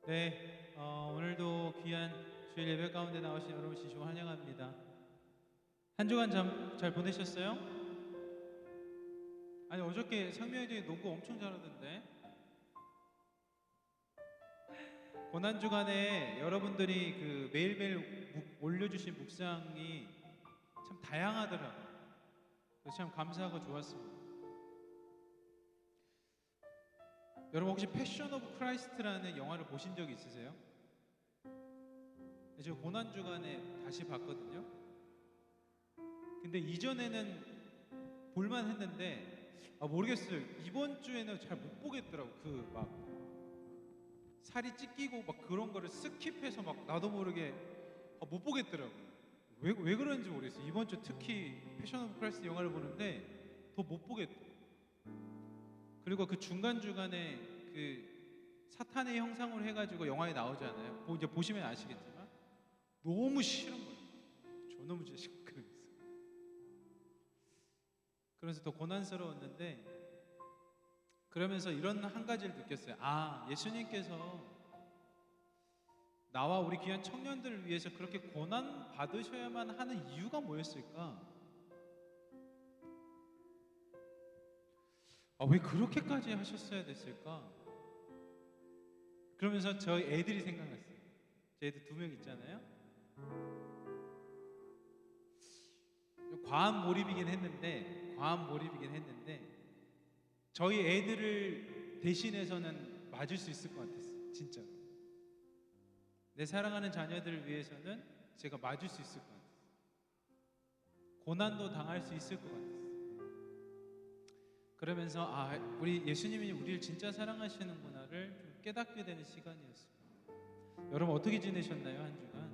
네, 오늘도 귀한 주일 예배 가운데 나오신 여러분 진심으로 환영합니다. 한 주간 잘 보내셨어요? 아니 어저께 상명이 농구 엄청 잘하던데. 고난 주간에 여러분들이 그 매일매일 올려주신 묵상이 참 다양하더라고요. 그래서 참 감사하고 좋았습니다. 여러분 혹시 패션 오브 크라이스트라는 영화를 보신 적이 있으세요? 제가 고난 주간에 다시 봤거든요. 근데 이전에는 볼만 했는데 모르겠어요. 이번 주에는 잘 못 보겠더라고. 그 막 살이 찢기고 막 그런 거를 스킵해서 막 나도 모르게 못 보겠더라고. 왜 그런지 모르겠어요. 이번 주 특히 패션 오브 크라이스트 영화를 보는데 더 못 보겠다. 그리고 그 중간중간에 그 사탄의 형상으로 해가지고 영화에 나오잖아요. 이제 보시면 아시겠지만 너무 싫은 거예요. 저놈의 자식. 그래서 더 고난스러웠는데, 그러면서 이런 한 가지를 느꼈어요. 예수님께서 나와 우리 귀한 청년들을 위해서 그렇게 고난 받으셔야만 하는 이유가 뭐였을까? 왜 그렇게까지 하셨어야 됐을까? 그러면서 저희 애들이 생각났어요. 제 애들 2명 있잖아요. 과한 몰입이긴 했는데 저희 애들을 대신해서는 맞을 수 있을 것 같았어요. 진짜로. 내 사랑하는 자녀들을 위해서는 제가 맞을 수 있을 것 같았어요. 고난도 당할 수 있을 것 같았어요. 그러면서 우리 예수님이 우리를 진짜 사랑하시는구나를 좀 깨닫게 되는 시간이었습니다. 여러분 어떻게 지내셨나요? 한 주간?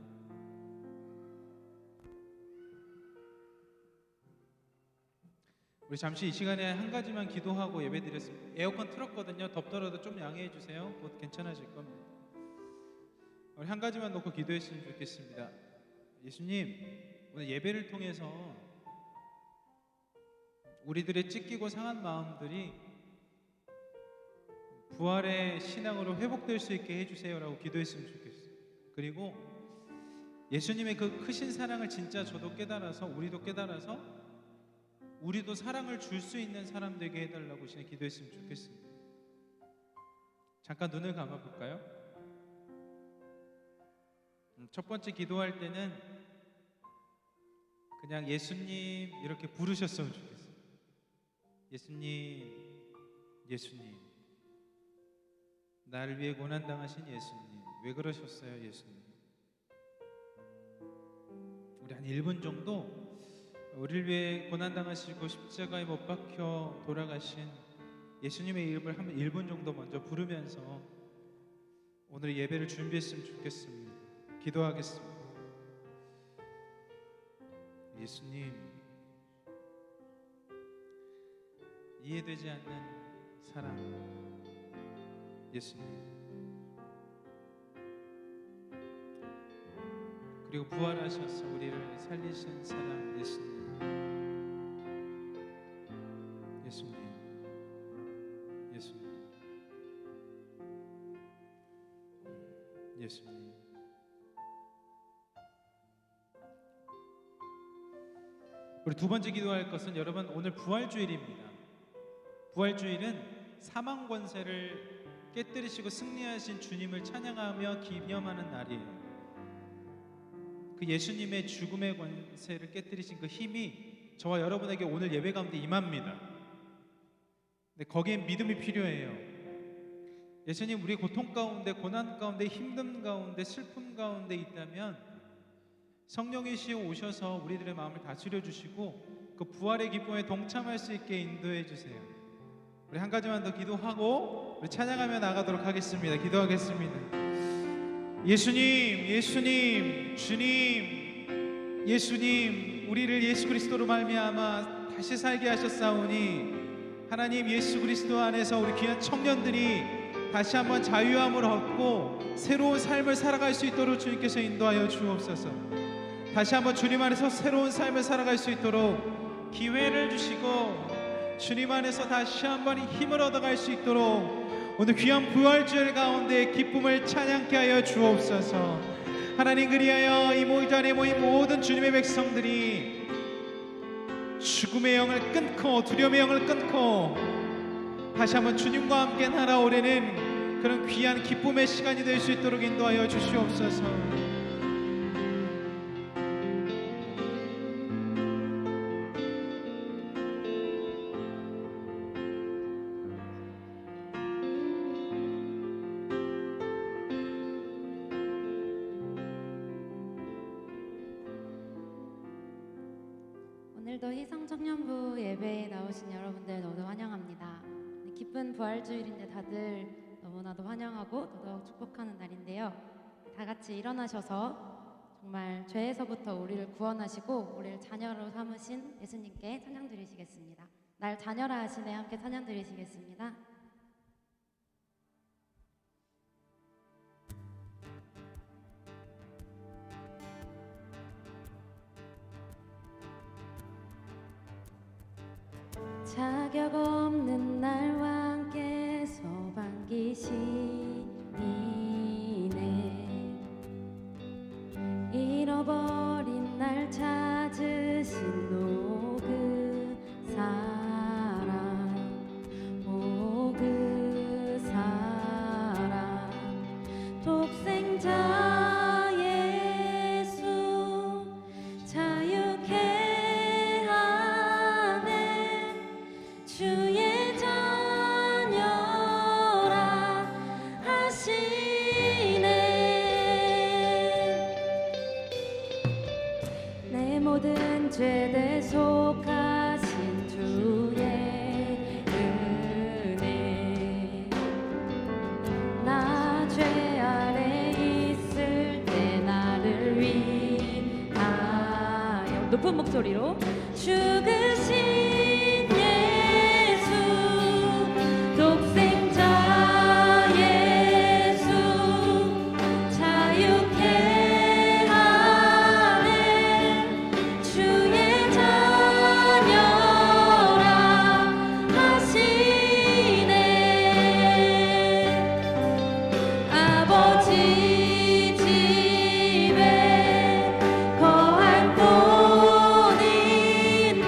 우리 잠시 이 시간에 한 가지만 기도하고 예배드렸습니다. 에어컨 틀었거든요. 덥더라도 좀 양해해 주세요. 곧 괜찮아질 겁니다. 우리 한 가지만 놓고 기도했으면 좋겠습니다. 예수님, 오늘 예배를 통해서 우리들의 찢기고 상한 마음들이 부활의 신앙으로 회복될 수 있게 해주세요라고 기도했으면 좋겠어요. 그리고 예수님의 그 크신 사랑을 진짜 저도 깨달아서 우리도 사랑을 줄 수 있는 사람 되게 해달라고 기도했으면 좋겠습니다. 잠깐 눈을 감아볼까요? 첫 번째 기도할 때는 그냥 예수님 이렇게 부르셨으면 좋겠어요. 예수님, 나를 위해 고난당하신 예수님, 왜 그러셨어요, 예수님? 우리 한 1분 정도 우리를 위해 고난당하시고 십자가에 못 박혀 돌아가신 예수님의 이름을 한 1분 정도 먼저 부르면서 오늘 예배를 준비했으면 좋겠습니다. 기도하겠습니다. 예수님, 이해되지 않는 사랑, 예수님, 그리고 부활하셔서 우리를 살리신 사랑, 예수님, 예수님. 우리 두 번째 기도할 것은, 여러분, 오늘 부활주일입니다. 부활주일은 사망 권세를 깨뜨리시고 승리하신 주님을 찬양하며 기념하는 날이에요. 그 예수님의 죽음의 권세를 깨뜨리신 그 힘이 저와 여러분에게 오늘 예배 가운데 임합니다. 근데 거기엔 믿음이 필요해요. 예수님, 우리 고통 가운데, 고난 가운데, 힘듦 가운데, 슬픔 가운데 있다면 성령이시여 오셔서 우리들의 마음을 다스려 주시고 그 부활의 기쁨에 동참할 수 있게 인도해 주세요. 우리 한 가지만 더 기도하고 우리 찬양하며 나가도록 하겠습니다. 기도하겠습니다. 예수님, 주님, 예수님, 우리를 예수 그리스도로 말미암아 다시 살게 하셨사오니 하나님, 예수 그리스도 안에서 우리 귀한 청년들이 다시 한번 자유함을 얻고 새로운 삶을 살아갈 수 있도록 주님께서 인도하여 주옵소서. 다시 한번 주님 안에서 새로운 삶을 살아갈 수 있도록 기회를 주시고 주님 안에서 다시 한번 힘을 얻어갈 수 있도록 오늘 귀한 부활주일 가운데 기쁨을 찬양케 하여 주옵소서. 하나님, 그리하여 이 자리에 모인 모든 주님의 백성들이 죽음의 영을 끊고 두려움의 영을 끊고 다시 한번 주님과 함께 날아오르는 그런 귀한 기쁨의 시간이 될 수 있도록 인도하여 주시옵소서. 오늘도 희성청년부 예배에 나오신 여러분들 너무 환영합니다. 기쁜 부활주일인데 다들 너무나도 환영하고 더더욱 축복하는 날인데요. 다 같이 일어나셔서 정말 죄에서부터 우리를 구원하시고 우리를 자녀로 삼으신 예수님께 찬양 드리시겠습니다. 날 자녀라 하시네. 함께 찬양 드리시겠습니다. 자격 없는 날와 함께 소방기시니네. 잃어버린 날 찾으신 그 사랑, 오 그 사랑. 독생자 예수 자유케 하네. 주의 자녀라 하시네. 내 모든 죄 대속하신 주의 은혜. 나 죄 아래 있을 때 나를 위하여 높은 목소리로 죽으신 독생자 예수 자유케 하네. 주의 자녀라 하시네. 아버지 집에 거할 곳 있네.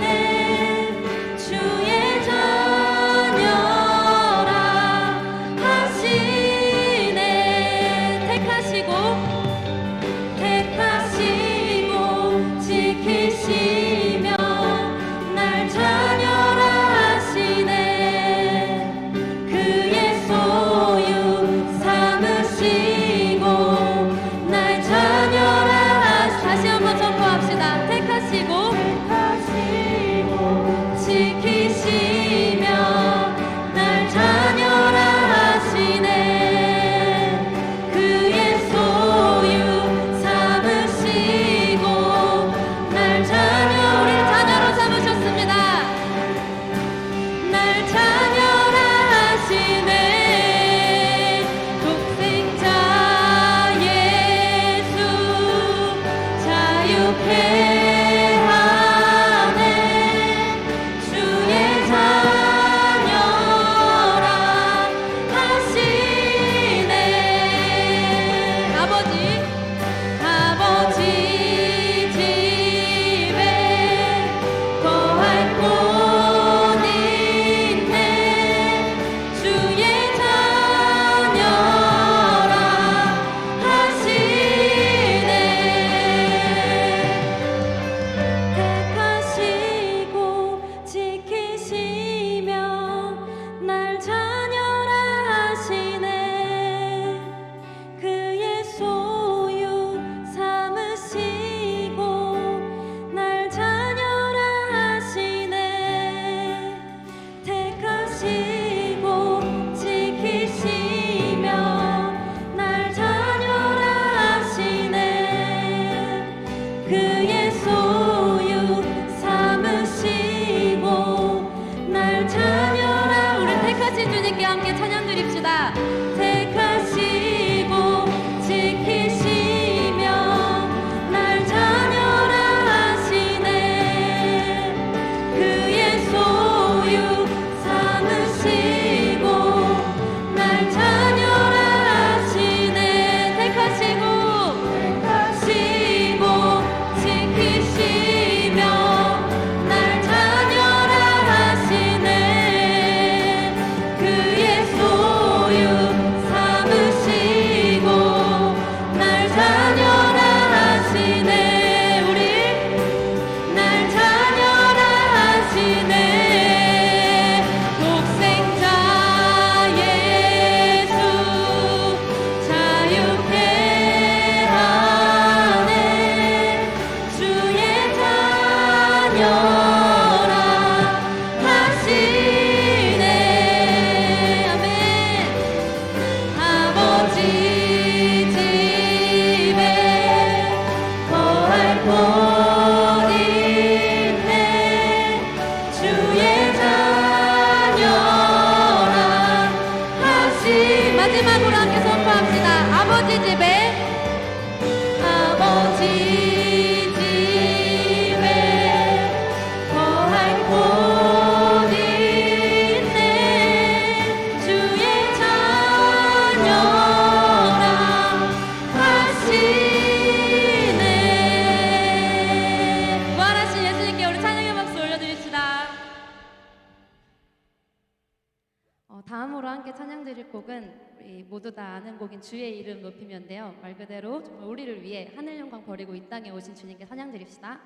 곡은 우리 모두 다 아는 곡인 주의 이름 높이면인데요. 말 그대로 정말 우리를 위해 하늘 영광 버리고 이 땅에 오신 주님께 찬양 드립시다.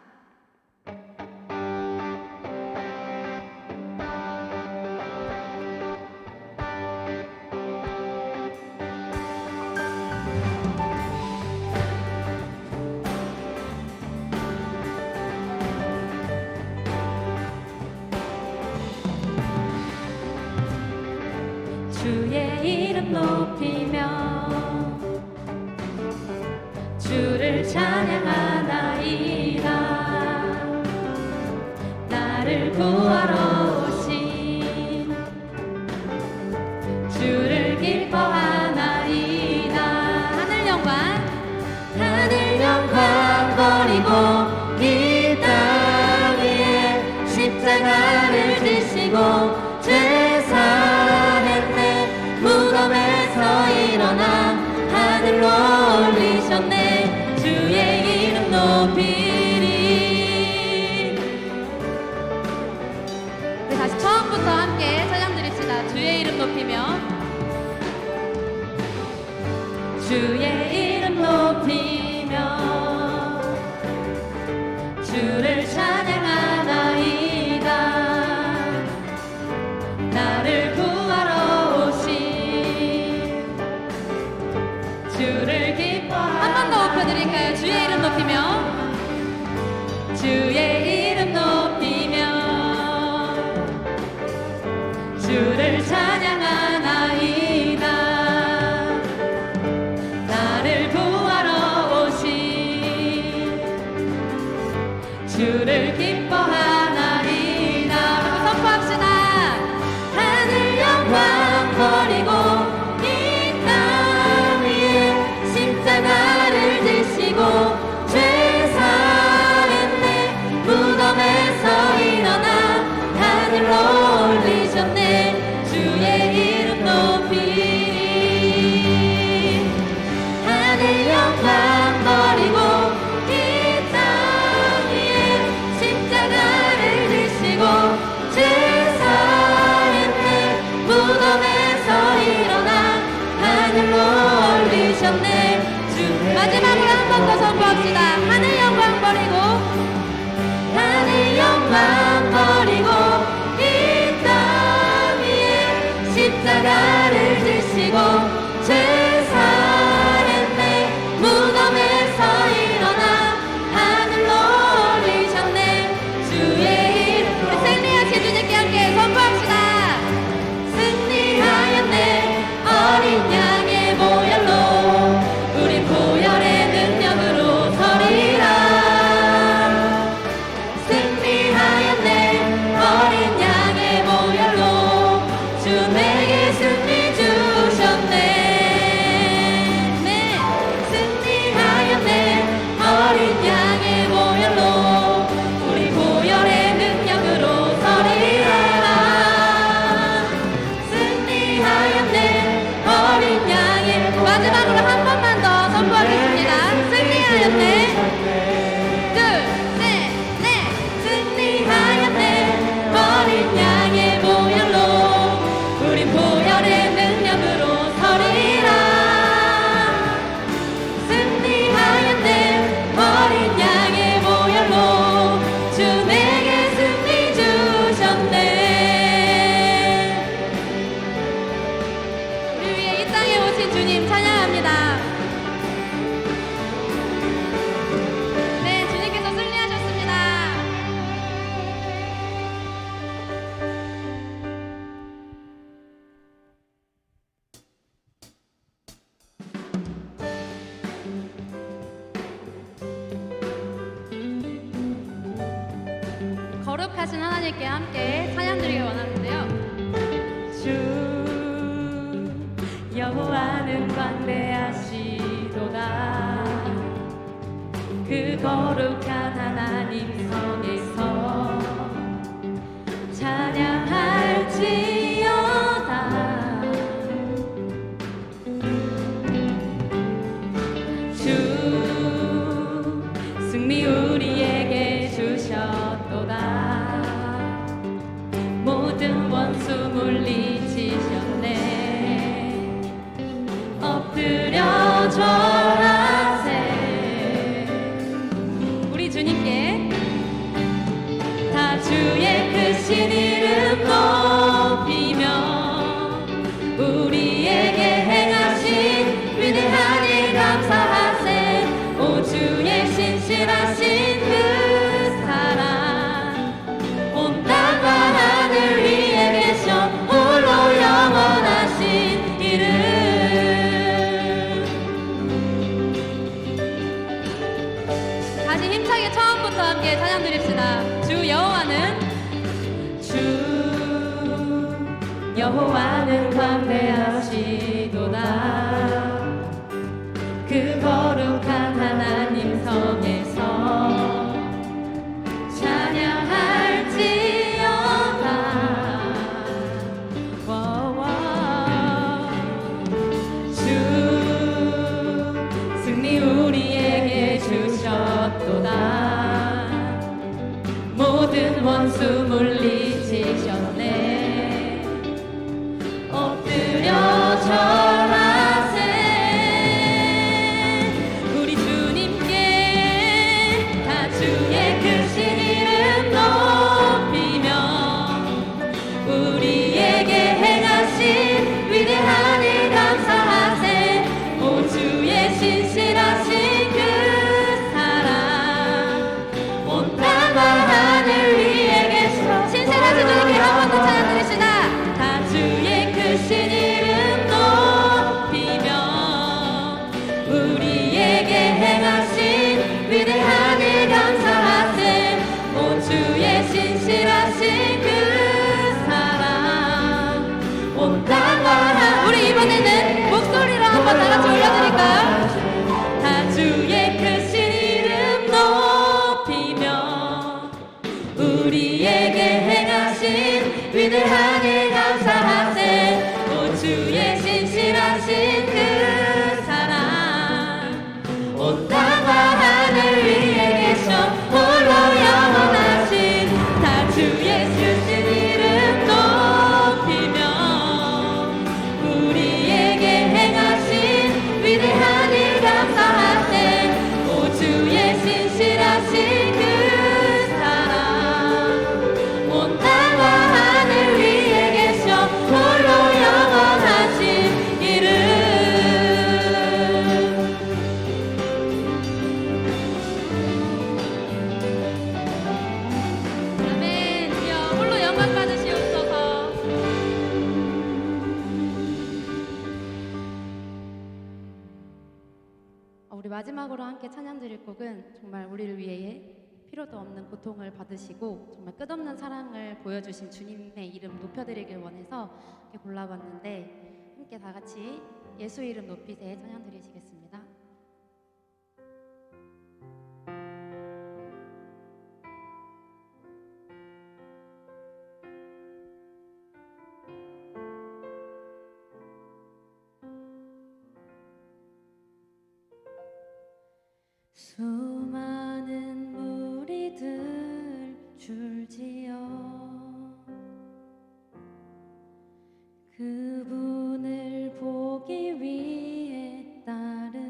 주의 이름 높이며 주를 찬양하나이다. 나를 구하러 오신 주를 기뻐하나이다. 하늘 영광 버리고 이 땅 위에 십자가를 지시고 죄 사했네. 무덤에서 일어나 하늘로 올리셨네. 주의 이름 높이리. 네, 다시 처음부터 함께 찬양 드립시다. 주의 이름 높이며 주의 이름 높이며 주를 찬양하나이다. 나를 구하러 오신 주를 기뻐하나이다. 한 번 더 높여드릴까요? 주의 이름 높이며 주의 이름 높이며 주를 찬양하나이다. 나를 구하러 오신 주를 기뻐하나이다. 선포합시다. 하늘 영광 버리고 이 땅 위에 십자가를 지시고 죄 사했네. 무덤에서 일어나 하늘로 올리셨네. 주의 이름 높이리. 하늘 영광 버리고 이 땅 위에 십자가를 지시고 죄 사했네. 무덤에서 일어나 하늘로 올리셨네. 마지막으로 한 번 더 선포합시다. 하늘 영광 버리고 하늘 영광 버리고 이 땅 위에 십자가를 지시고 죄 사했네. 무덤에서 일어나 하늘로 올리셨네. 주의 이름 승리하신 주님께 함께 선포합시다. 승리하였네. 어린 양의 보혈로 우리 보혈의 능력으로 서리라. 승리하였네. 어린 양의 보혈로 주 내게 승리 주셨네. 네. 승리하였네. 어린 양의 보혈로 우리 보혈의 능력으로 서리라. 승리하였네. 어린 양의 마지막으로 한 번만 더 선포하겠습니다. 승리하였네. 둘, 셋, 넷. 승리하였네. 어린 양의 보혈로 우리 보혈의 능력으로 서리라. 승리하였네. 어린 양의 보혈로 주 내게 승리 주셨네. 우리 위해 이 땅에 오신 주님 찬양합니다. 네, 주님께서 승리하셨습니다. 거룩하신 하나님께 함께 찬양 드리길 원하는데요. 주 여호와는 광대하시도다. 그 거룩한 하나님 성에서 찬양할지어다. 주 승리 우리에게 주셨도다. 모든 원수 물리치셨네. 절하세. 우리 주님께 다 주의 크신 이름 높이며 우리에게 행하신 위대한 일 감사하세. 오 주의 신실하신 그 사랑 온 땅과 하늘 위에 계셔 홀로 영원하신 이름. 다시 힘차게 처음부터 함께 찬양 드립시다. 주 여호와는 광대하시도다. 그 거룩한 하나님 성에서 찬양할지어다. 주 승리 우리에게 주셨도다. 모든 원수 물리치셨네. 엎드려 절하세. 우리 주님께 다 주의 크신 이름 높이며 우리에게 행하신 위대한 일 감사하세. 오 주의 신실하신 그 사랑 온 땅과 하늘 위에 계셔. 신실하신 주님께 한 번 더 찬양 드립시다. 다 주의 크신 이름 높이며 우리에게 행하신 위대한 일 감사하세. 오 주의 신실하신 그 사랑 온 땅과 하늘. 우리 이번에는 목소리로 한번 다 같이 올려드릴까요? 다 주의 크신 이름 높이며 우리에게 행하신 위대한 일 감사하세. 오 주의 신실하신 그 사랑 온 땅과 하늘 위에 계셔 홀로 영원하신. 다 주의 크신 이름 높이며 우리에게 행하신 위대한 일 감사하세. 오 주의 신실하신 그 사랑 온 땅과 하늘 위에 계셔 홀로 영원하신 이름. 아멘. 주여 홀로 영광 받으시옵소서. 우리 마지막으로 함께 찬양 드릴 곡은 정말 우리를 위해 필요도 없는 고통을 받으시고 정말 끝없는 사랑을 보여주신 주님의 이름 높여드리길 원해서 이렇게 골라봤는데 함께 다 같이 예수 이름 높이세 찬양 드리시겠습니다. 수많은 무리들 줄지어 그분을 보기 위해 따르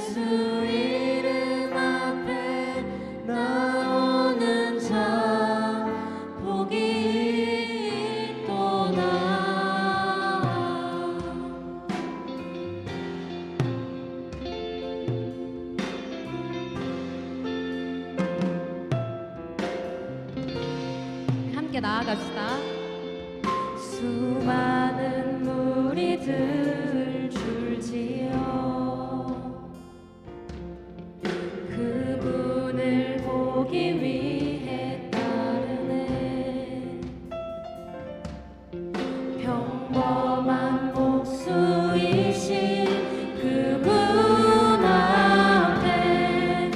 예수 이름 앞에 나오는 자 복이 있도다. 함께 나아갑시다. 수많은 무리들 줄지어 그분을 보기 위해 따르네. 평범한 목수이신 그분 앞에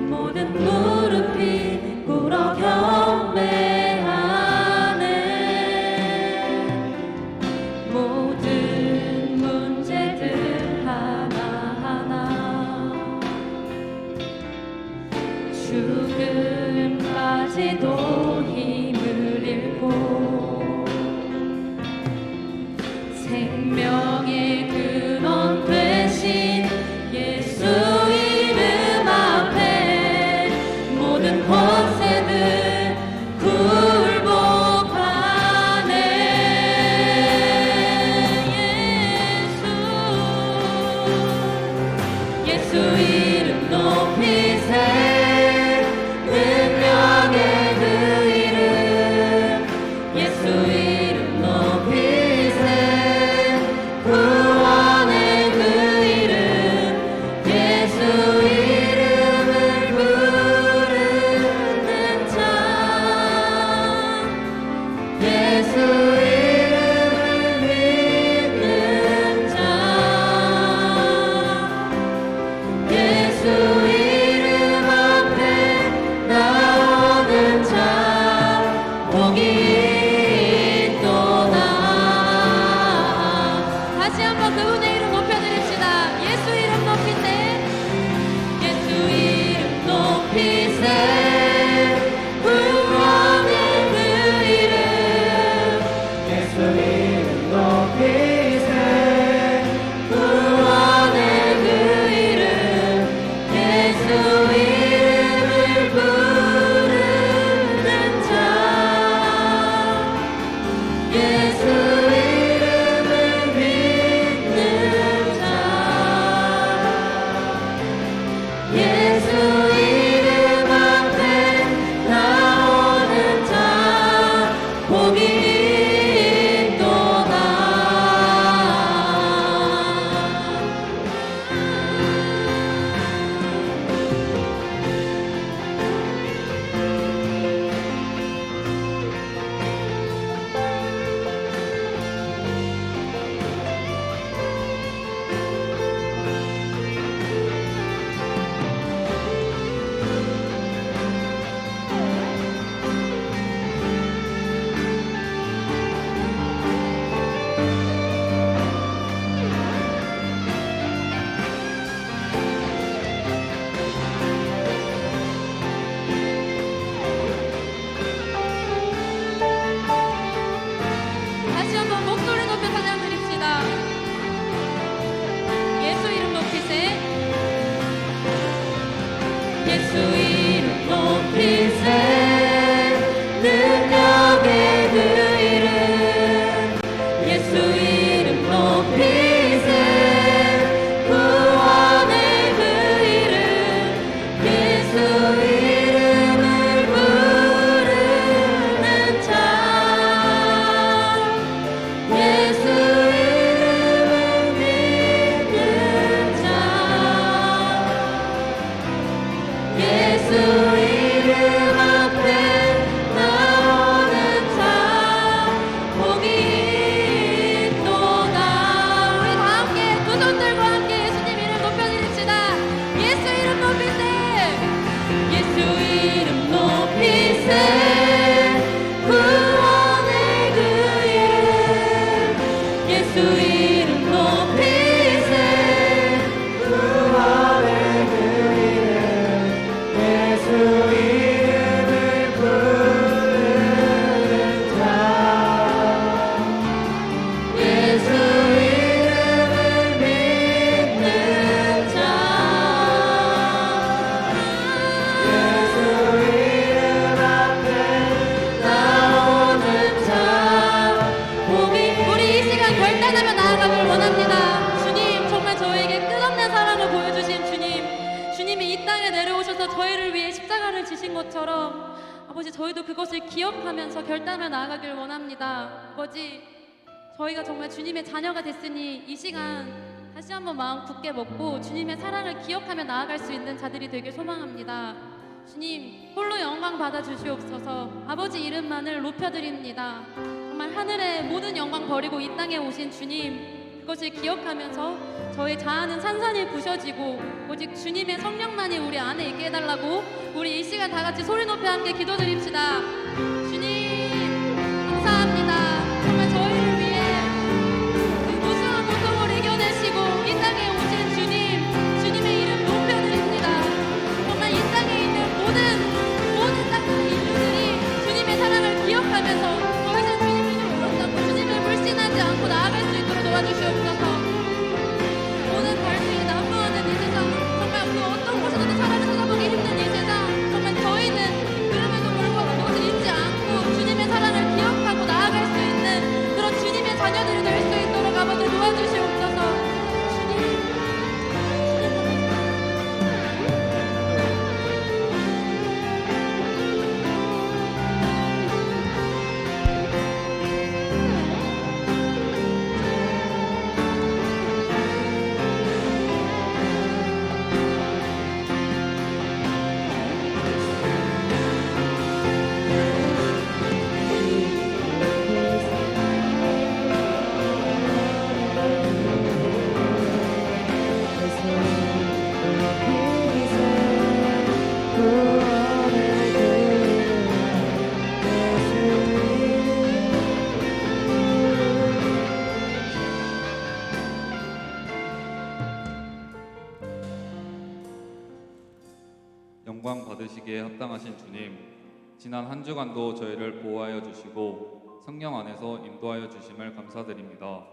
모든 무릎이 꿇어 경배하네. 모든 문제들 하나하나 죽음까지도 힘을 잃고 생명의 근원 되신 예수 이름 앞에 모든 권세들 굴복하네. 예수 이름 높이세. 능력의 그 이름 예수 이름 높이세. 구원의 그 이름 예수 이름을 부르는 자 예수 이름을 믿는 자 예수 주님께서 저희를 위해 십자가를 지신 것처럼 아버지 저희도 그것을 기억하면서 결단을 나아가길 원합니다. 아버지 저희가 정말 주님의 자녀가 됐으니 이 시간 다시 한번 마음 굳게 먹고 주님의 사랑을 기억하며 나아갈 수 있는 자들이 되길 소망합니다. 주님 홀로 영광 받아 주시옵소서. 아버지 이름만을 높여드립니다. 정말 하늘의 모든 영광 버리고 이 땅에 오신 주님, 그것을 기억하면서 저희 자아는 산산이 부셔지고 오직 주님의 성령만이 우리 안에 있게 해달라고 우리 이 시간 다 같이 소리 높여 함께 기도드립시다. 주님 감사합니다. 정말 저희를 위해 그 무수한 고통을 이겨내시고 이 땅에 오신 주님, 주님의 이름 높여드립니다. 정말 이 땅에 있는 모든 땅의 인류들이 주님의 사랑을 기억하면서 더 이상 주님을 부름잡고 주님을 불신하지 않고 나아갈 수 있도록 도와주시옵소서. 모든 갈등이 난무하는 이 세상, 정말 그 어떤 곳에서도 사랑을 찾아보기 힘든 이 세상, 정말 저희는 그럼에도 불구하고 그것을 잊지 않고 주님의 사랑을 기억하고 나아갈 수 있는 그런 주님의 자녀들이 될 수 있도록 아버지 도와주시옵소서. 주님 영광 받으시기에 합당하신 주님, 지난 한 주간도 저희를 보호하여 주시고 성령 안에서 인도하여 주심을 감사드립니다.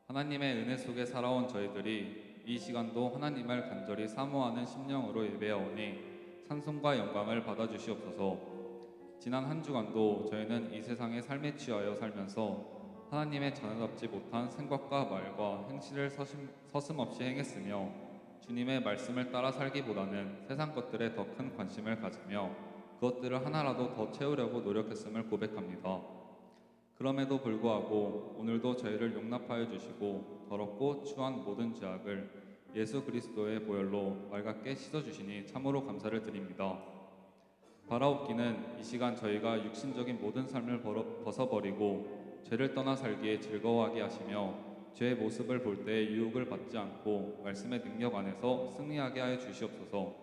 하나님의 은혜 속에 살아온 저희들이 이 시간도 하나님을 간절히 사모하는 심령으로 예배하오니 찬송과 영광을 받아주시옵소서. 지난 한 주간도 저희는 이 세상의 삶에 취하여 살면서 하나님의 자녀답지 못한 생각과 말과 행실을 서슴없이 행했으며 주님의 말씀을 따라 살기보다는 세상 것들에 더 큰 관심을 가지며 그것들을 하나라도 더 채우려고 노력했음을 고백합니다. 그럼에도 불구하고 오늘도 저희를 용납하여 주시고 더럽고 추한 모든 죄악을 예수 그리스도의 보혈로 맑게 씻어주시니 참으로 감사를 드립니다. 바라옵기는 이 시간 저희가 육신적인 모든 삶을 벗어버리고 죄를 떠나 살기에 즐거워하게 하시며 죄의 모습을 볼 때 유혹을 받지 않고 말씀의 능력 안에서 승리하게 하여 주시옵소서.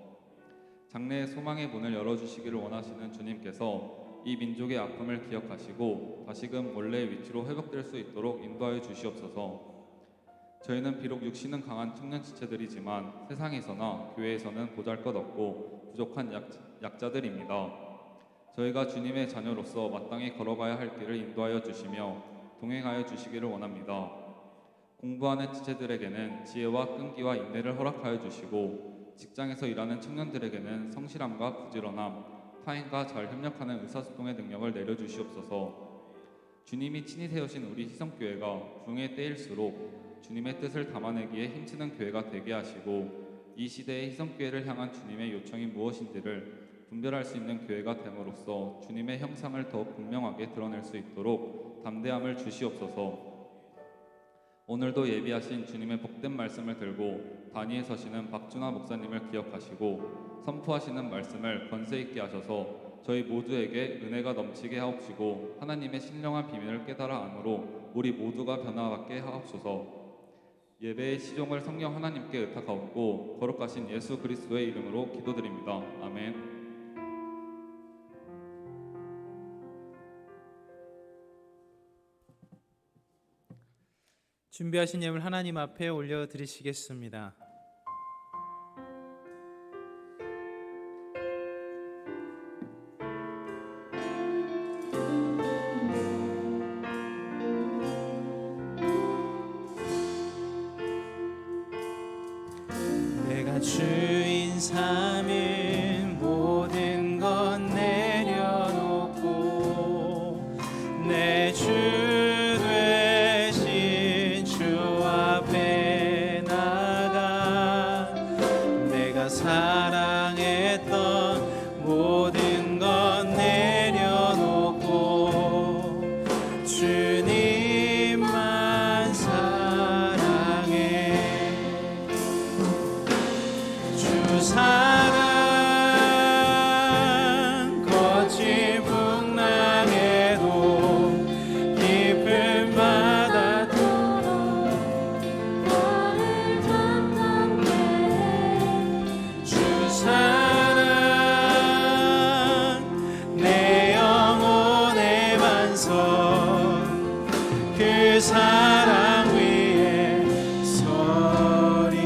장래의 소망의 문을 열어주시기를 원하시는 주님께서 이 민족의 아픔을 기억하시고 다시금 원래의 위치로 회복될 수 있도록 인도하여 주시옵소서. 저희는 비록 육신은 강한 청년 지체들이지만 세상에서나 교회에서는 보잘것없고 부족한 약자들입니다. 저희가 주님의 자녀로서 마땅히 걸어가야 할 길을 인도하여 주시며 동행하여 주시기를 원합니다. 공부하는 지체들에게는 지혜와 끈기와 인내를 허락하여 주시고 직장에서 일하는 청년들에게는 성실함과 부지런함, 타인과 잘 협력하는 의사소통의 능력을 내려주시옵소서. 주님이 친히 세우신 우리 희성교회가 부흥의 때일수록 주님의 뜻을 담아내기에 힘쓰는 교회가 되게 하시고 이 시대의 희성교회를 향한 주님의 요청이 무엇인지를 분별할 수 있는 교회가 됨으로써 주님의 형상을 더욱 분명하게 드러낼 수 있도록 담대함을 주시옵소서. 오늘도 예비하신 주님의 복된 말씀을 들고 단위에 서시는 박준하 목사님을 기억하시고 선포하시는 말씀을 권세 있게 하셔서 저희 모두에게 은혜가 넘치게 하옵시고 하나님의 신령한 비밀을 깨달아 안으로 우리 모두가 변화받게 하옵소서. 예배의 시종을 성령 하나님께 의탁하옵고 거룩하신 예수 그리스도의 이름으로 기도드립니다. 아멘. 준비하신 예물 하나님 앞에 올려드리시겠습니다. 내가 주인 삼은 모든 것 내려놓고 내 주 사랑했던 사랑 거친 풍랑에도 깊은 바다 나를 잠잠게 해. 주 사랑 내 영혼의 반석 그 사랑 위에 서리.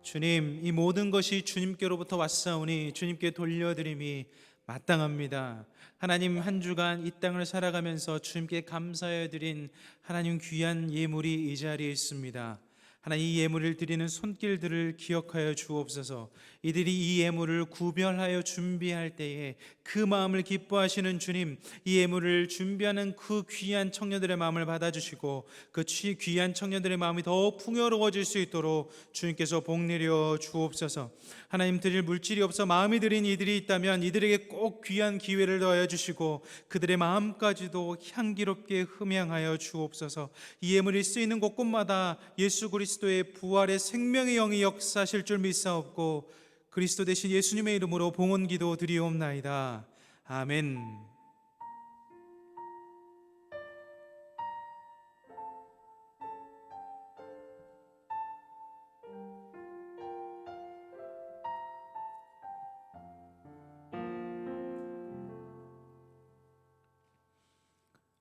주님, 이 모든 것이 주님께로부터 왔사오니 주님께 돌려드림이 마땅합니다. 하나님, 한 주간 이 땅을 살아가면서 주님께 감사해 드린 하나님 귀한 예물이 이 자리에 있습니다. 하나님, 이 예물을 드리는 손길들을 기억하여 주옵소서. 이들이 이 예물을 구별하여 준비할 때에 그 마음을 기뻐하시는 주님, 이 예물을 준비하는 그 귀한 청년들의 마음을 받아주시고 그 귀한 청년들의 마음이 더 풍요로워질 수 있도록 주님께서 복내려 주옵소서. 하나님, 드릴 물질이 없어 마음이 드린 이들이 있다면 이들에게 꼭 귀한 기회를 더하여 주시고 그들의 마음까지도 향기롭게 흠양하여 주옵소서. 이 예물이 쓰이는 곳곳마다 예수 그리스도의 부활의 생명의 영이 역사하실 줄 믿사옵고 그리스도 대신 예수님의 이름으로 봉헌기도 드리옵나이다. 아멘.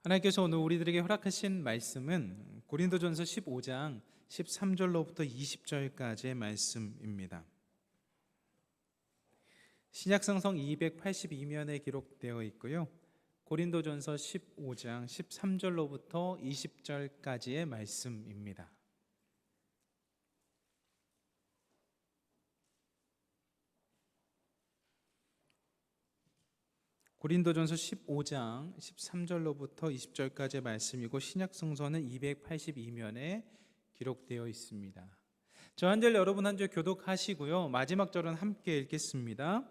하나님께서 오늘 우리들에게 허락하신 말씀은 고린도전서 15장 13절로부터 20절까지의 말씀입니다. 신약성성 282면에 기록되어 있고요. 고린도전서 15장 13절로부터 20절까지의 말씀입니다. 고린도전서 15장 13절로부터 20절까지의 말씀이고 신약성서는 282면에 기록되어 있습니다. 저 한 절 여러분 한 절 교독하시고요. 마지막 절은 함께 읽겠습니다.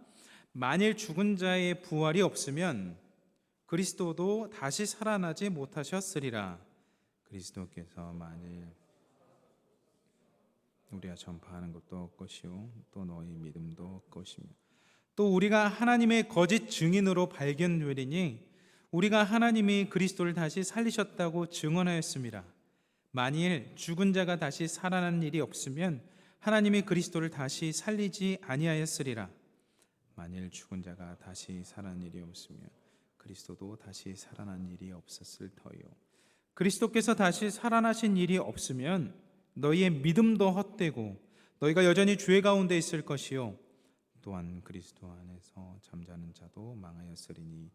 만일 죽은 자의 부활이 없으면 그리스도도 다시 살아나지 못하셨으리라. 그리스도께서 만일 우리가 전파하는 것도 없것이요 또 너희 믿음도 없것이며 또 우리가 하나님의 거짓 증인으로 발견되리니 우리가 하나님이 그리스도를 다시 살리셨다고 증언하였습니다. 만일 죽은 자가 다시 살아난 일이 없으면 하나님이 그리스도를 다시 살리지 아니하였으리라. 만일 죽은 자가 다시 살아난 일이 없으면 그리스도도 다시 살아난 일이 없었을 터요. 그리스도께서 다시 살아나신 일이 없으면 너희의 믿음도 헛되고 너희가 여전히 죄 가운데 있을 것이요 또한 그리스도 안에서 잠자는 자도 망하였으리니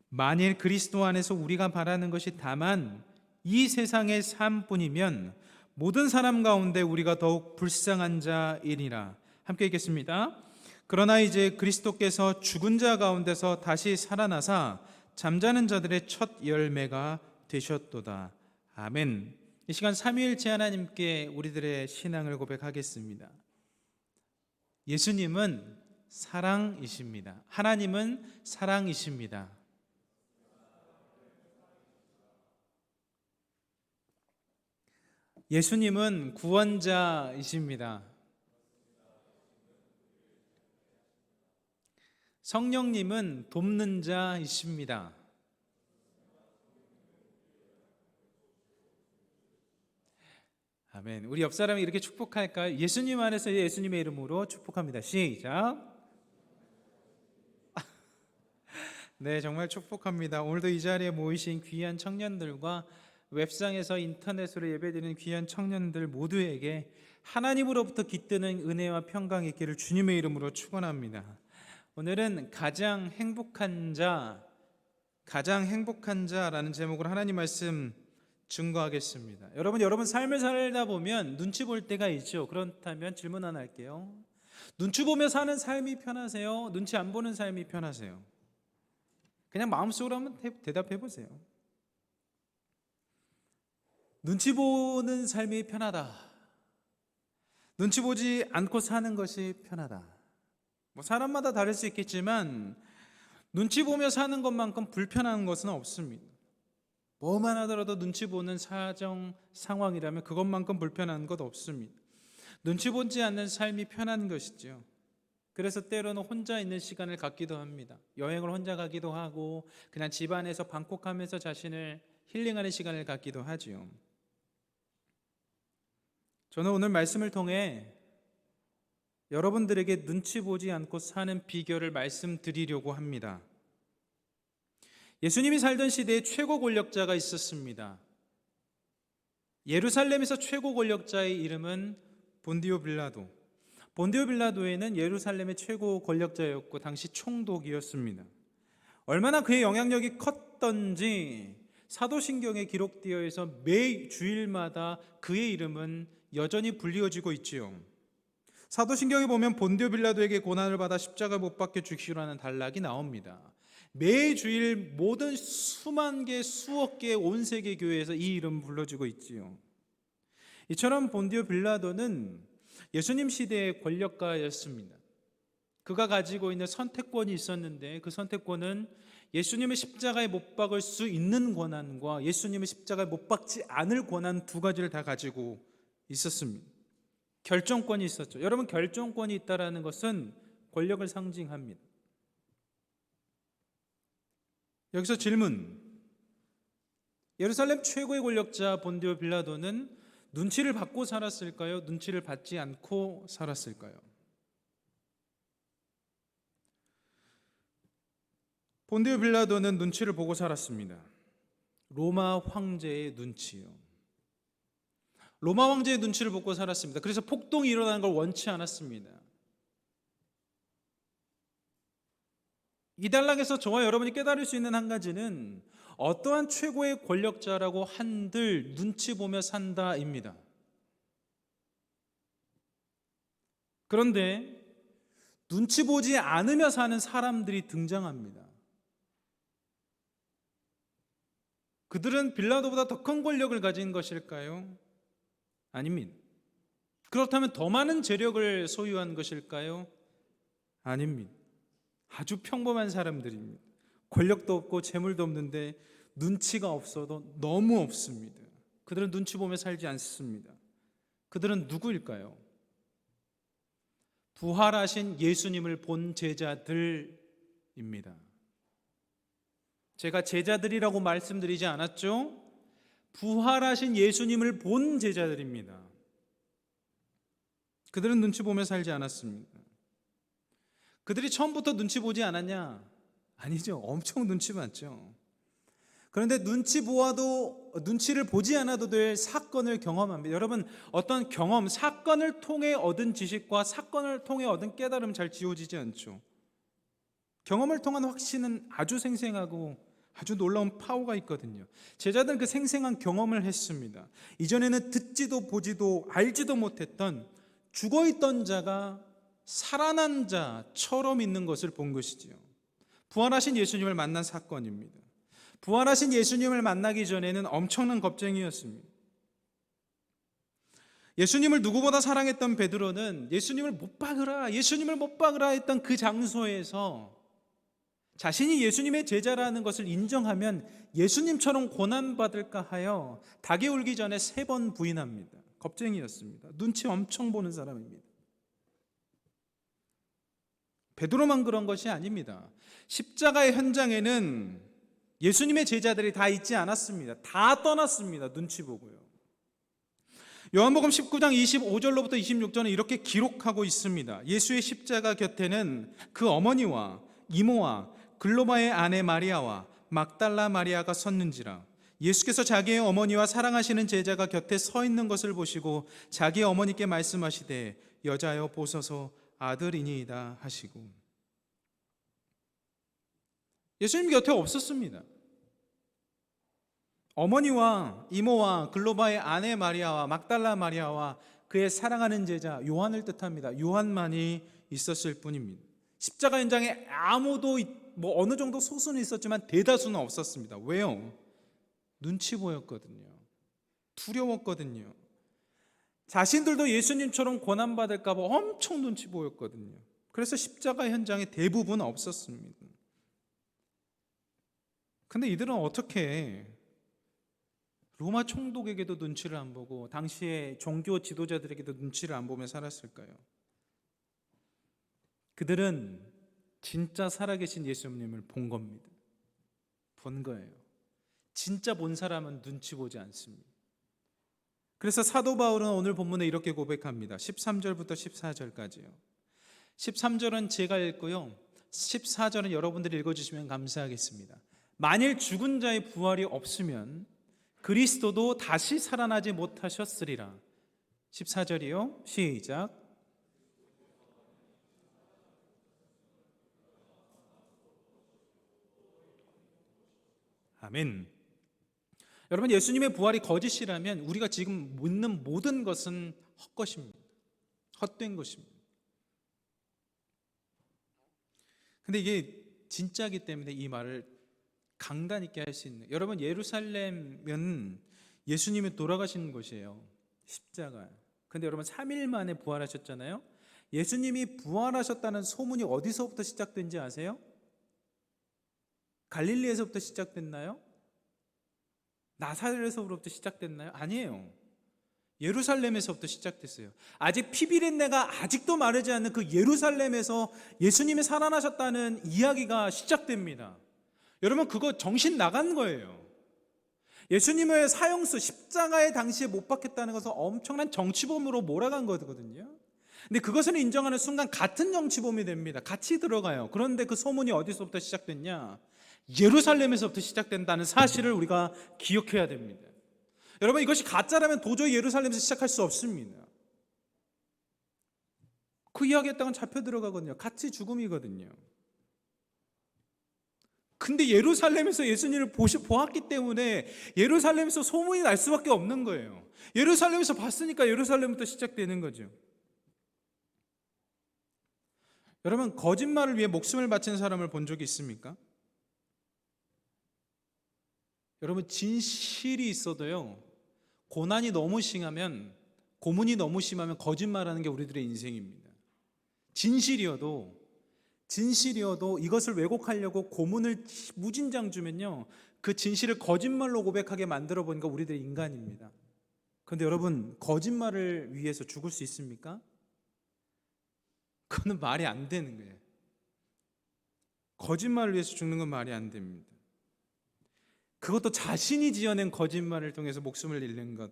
만일 그리스도 안에서 우리가 바라는 것이 다만 이 세상의 삶뿐이면 모든 사람 가운데 우리가 더욱 불쌍한 자이니라. 함께 읽겠습니다. 그러나 이제 그리스도께서 죽은 자 가운데서 다시 살아나사 잠자는 자들의 첫 열매가 되셨도다. 아멘. 이 시간 삼위일체 하나님께 우리들의 신앙을 고백하겠습니다. 예수님은 사랑이십니다. 하나님은 사랑이십니다. 예수님은 구원자이십니다. 성령님은 돕는 자이십니다. 아멘. 우리 옆 사람이 이렇게 축복할까요? 예수님 안에서 예수님의 이름으로 축복합니다. 시작. 네, 정말 축복합니다. 오늘도 이 자리에 모이신 귀한 청년들과 웹상에서 인터넷으로 예배드리는 귀한 청년들 모두에게 하나님으로부터 깃드는 은혜와 평강이 있기를 주님의 이름으로 축원합니다. 오늘은 가장 행복한 자라는 제목으로 하나님 말씀 증거하겠습니다. 여러분 삶을 살다 보면 눈치 볼 때가 있죠. 그렇다면 질문 하나 할게요. 눈치 보며 사는 삶이 편하세요? 눈치 안 보는 삶이 편하세요? 그냥 마음속으로 한번 대답해 보세요. 눈치 보는 삶이 편하다. 눈치 보지 않고 사는 것이 편하다. 뭐 사람마다 다를 수 있겠지만 눈치 보며 사는 것만큼 불편한 것은 없습니다. 뭐만 하더라도 눈치 보는 사정 상황이라면 그것만큼 불편한 것 없습니다. 눈치 보지 않는 삶이 편한 것이죠. 그래서 때로는 혼자 있는 시간을 갖기도 합니다. 여행을 혼자 가기도 하고 그냥 집안에서 방콕하면서 자신을 힐링하는 시간을 갖기도 하지요. 저는 오늘 말씀을 통해 여러분들에게 눈치 보지 않고 사는 비결을 말씀드리려고 합니다. 예수님이 살던 시대에 최고 권력자가 있었습니다. 예루살렘에서 최고 권력자의 이름은 본디오 빌라도. 본디오 빌라도에는 예루살렘의 최고 권력자였고 당시 총독이었습니다. 얼마나 그의 영향력이 컸던지 사도신경에 기록되어 있어 매 주일마다 그의 이름은 여전히 불리워지고 있지요. 사도신경에 보면 본디오 빌라도에게 고난을 받아 십자가 못 박혀 죽시라는 단락이 나옵니다. 매주일 모든 수만 개, 수억 개의 온 세계 교회에서 이 이름 불러지고 있지요. 이처럼 본디오 빌라도는 예수님 시대의 권력가였습니다. 그가 가지고 있는 선택권이 있었는데 그 선택권은 예수님의 십자가에 못 박을 수 있는 권한과 예수님의 십자가에 못 박지 않을 권한 두 가지를 다 가지고 있었습니다. 결정권이 있었죠. 여러분, 결정권이 있다라는 것은 권력을 상징합니다. 여기서 질문. 예루살렘 최고의 권력자 본디오 빌라도는 눈치를 받고 살았을까요? 눈치를 받지 않고 살았을까요? 본디오 빌라도는 눈치를 보고 살았습니다. 로마 황제의 눈치요. 로마 황제의 눈치를 보고 살았습니다. 그래서 폭동이 일어나는 걸 원치 않았습니다. 이 단락에서 저와 여러분이 깨달을 수 있는 한 가지는 어떠한 최고의 권력자라고 한들 눈치 보며 산다입니다. 그런데 눈치 보지 않으며 사는 사람들이 등장합니다. 그들은 빌라도보다 더 큰 권력을 가진 것일까요? 아닙니다. 그렇다면 더 많은 재력을 소유한 것일까요? 아닙니다. 아주 평범한 사람들입니다. 권력도 없고 재물도 없는데 눈치가 없어도 너무 없습니다. 그들은 눈치 보며 살지 않습니다. 그들은 누구일까요? 부활하신 예수님을 본 제자들입니다. 제가 제자들이라고 말씀드리지 않았죠? 부활하신 예수님을 본 제자들입니다. 그들은 눈치 보며 살지 않았습니다. 그들이 처음부터 눈치 보지 않았냐? 아니죠. 엄청 눈치 봤죠. 그런데 눈치를 보지 않아도 될 사건을 경험합니다. 여러분, 어떤 경험, 사건을 통해 얻은 지식과 사건을 통해 얻은 깨달음 잘 지워지지 않죠. 경험을 통한 확신은 아주 생생하고 아주 놀라운 파워가 있거든요. 제자들은 그 생생한 경험을 했습니다. 이전에는 듣지도 보지도 알지도 못했던 죽어있던 자가 살아난 자처럼 있는 것을 본 것이지요. 부활하신 예수님을 만난 사건입니다. 부활하신 예수님을 만나기 전에는 엄청난 겁쟁이였습니다. 예수님을 누구보다 사랑했던 베드로는 예수님을 못 박으라 했던 그 장소에서 자신이 예수님의 제자라는 것을 인정하면 예수님처럼 고난받을까 하여 닭이 울기 전에 3번 부인합니다. 겁쟁이였습니다. 눈치 엄청 보는 사람입니다. 베드로만 그런 것이 아닙니다. 십자가의 현장에는 예수님의 제자들이 다 있지 않았습니다. 다 떠났습니다. 눈치 보고요. 요한복음 19장 25절로부터 26절은 이렇게 기록하고 있습니다. 예수의 십자가 곁에는 그 어머니와 이모와 글로바의 아내 마리아와 막달라 마리아가 섰는지라. 예수께서 자기의 어머니와 사랑하시는 제자가 곁에 서 있는 것을 보시고 자기 어머니께 말씀하시되 여자여 보소서 아들이니이다 하시고. 예수님 곁에 없었습니다. 어머니와 이모와 글로바의 아내 마리아와 막달라 마리아와 그의 사랑하는 제자 요한을 뜻합니다. 요한만이 있었을 뿐입니다. 십자가 현장에 아무도 어느 정도 소수는 있었지만 대다수는 없었습니다. 왜요? 눈치 보였거든요. 두려웠거든요. 자신들도 예수님처럼 고난받을까 봐 엄청 눈치 보였거든요. 그래서 십자가 현장에 대부분 없었습니다. 근데 이들은 어떻게 로마 총독에게도 눈치를 안 보고 당시의 종교 지도자들에게도 눈치를 안 보며 살았을까요? 그들은 진짜 살아계신 예수님을 본 겁니다. 본 거예요. 진짜 본 사람은 눈치 보지 않습니다. 그래서 사도 바울은 오늘 본문에 이렇게 고백합니다. 13절부터 14절까지요. 13절은 제가 읽고요, 14절은 여러분들이 읽어주시면 감사하겠습니다. 만일 죽은 자의 부활이 없으면 그리스도도 다시 살아나지 못하셨으리라. 14절이요. 시작. 아멘. 여러분, 예수님의 부활이 거짓이라면 우리가 지금 묻는 모든 것은 헛것입니다. 헛된 것입니다. 근데 이게 진짜기 때문에 이 말을 강단 있게 할 수 있는, 여러분, 예루살렘은 예수님이 돌아가신 곳이에요. 십자가. 근데 여러분, 3일 만에 부활하셨잖아요. 예수님이 부활하셨다는 소문이 어디서부터 시작된지 아세요? 갈릴리에서부터 시작됐나요? 나사렛에서부터 시작됐나요? 아니에요. 예루살렘에서부터 시작됐어요. 아직 피비린내가 아직도 마르지 않는 그 예루살렘에서 예수님이 살아나셨다는 이야기가 시작됩니다. 여러분, 그거 정신 나간 거예요. 예수님의 사형수, 십자가에 당시에 못 박혔다는 것은 엄청난 정치범으로 몰아간 거거든요. 근데 그것을 인정하는 순간 같은 정치범이 됩니다. 같이 들어가요. 그런데 그 소문이 어디서부터 시작됐냐? 예루살렘에서부터 시작된다는 사실을 우리가 기억해야 됩니다. 여러분, 이것이 가짜라면 도저히 예루살렘에서 시작할 수 없습니다. 그 이야기했다간 잡혀 들어가거든요. 같이 죽음이거든요. 근데 예루살렘에서 예수님을 보았기 때문에 예루살렘에서 소문이 날 수밖에 없는 거예요. 예루살렘에서 봤으니까 예루살렘부터 시작되는 거죠. 여러분, 거짓말을 위해 목숨을 바친 사람을 본 적이 있습니까? 여러분, 진실이 있어도요, 고난이 너무 심하면, 고문이 너무 심하면 거짓말하는 게 우리들의 인생입니다. 진실이어도 이것을 왜곡하려고 고문을 무진장 주면요, 그 진실을 거짓말로 고백하게 만들어 보니까 우리들 인간입니다. 그런데 여러분, 거짓말을 위해서 죽을 수 있습니까? 그거는 말이 안 되는 거예요. 거짓말을 위해서 죽는 건 말이 안 됩니다. 그것도 자신이 지어낸 거짓말을 통해서 목숨을 잃는 것.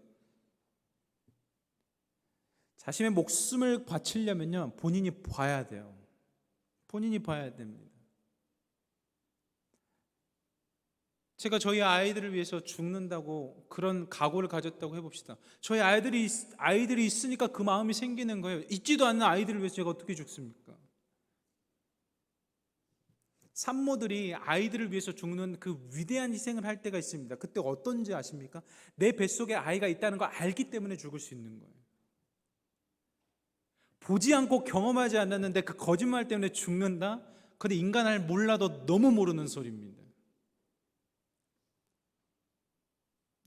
자신의 목숨을 바치려면요, 본인이 봐야 돼요. 본인이 봐야 됩니다. 제가 저희 아이들을 위해서 죽는다고 그런 각오를 가졌다고 해봅시다. 저희 아이들이 있으니까 그 마음이 생기는 거예요. 있지도 않는 아이들을 위해서 제가 어떻게 죽습니까? 산모들이 아이들을 위해서 죽는 그 위대한 희생을 할 때가 있습니다. 그때 어떤지 아십니까? 내 뱃속에 아이가 있다는 걸 알기 때문에 죽을 수 있는 거예요. 보지 않고 경험하지 않았는데 그 거짓말 때문에 죽는다? 근데 인간을 몰라도 너무 모르는 소리입니다.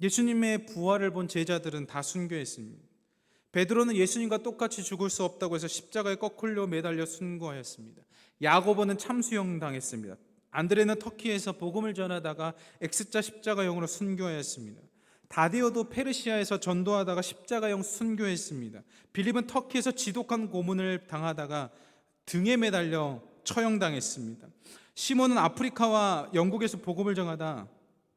예수님의 부활을 본 제자들은 다 순교했습니다. 베드로는 예수님과 똑같이 죽을 수 없다고 해서 십자가에 거꾸로 매달려 순교하였습니다. 야고보는 참수형 당했습니다. 안드레는 터키에서 복음을 전하다가 X자 십자가형으로 순교하였습니다. 다데오도 페르시아에서 전도하다가 십자가형 순교했습니다. 빌립은 터키에서 지독한 고문을 당하다가 등에 매달려 처형당했습니다. 시몬은 아프리카와 영국에서 복음을 전하다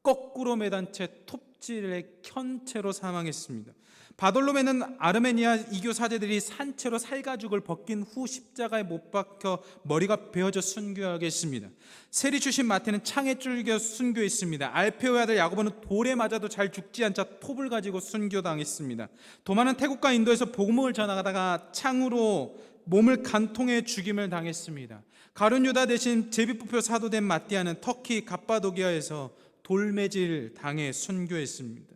거꾸로 매단 채 톱질에 켠 채로 사망했습니다. 바돌로메는 아르메니아 이교 사제들이 산채로 살가죽을 벗긴 후 십자가에 못 박혀 머리가 베어져 순교하게 했습니다. 세리 출신 마태는 창에 쫄겨 순교했습니다. 알페오의 아들 야고보는 돌에 맞아도 잘 죽지 않자 톱을 가지고 순교당했습니다. 도마는 태국과 인도에서 복음을 전하다가 창으로 몸을 간통해 죽임을 당했습니다. 가룟 유다 대신 제비뽑혀 사도된 마띠아는 터키 갑바도기아에서 돌매질 당해 순교했습니다.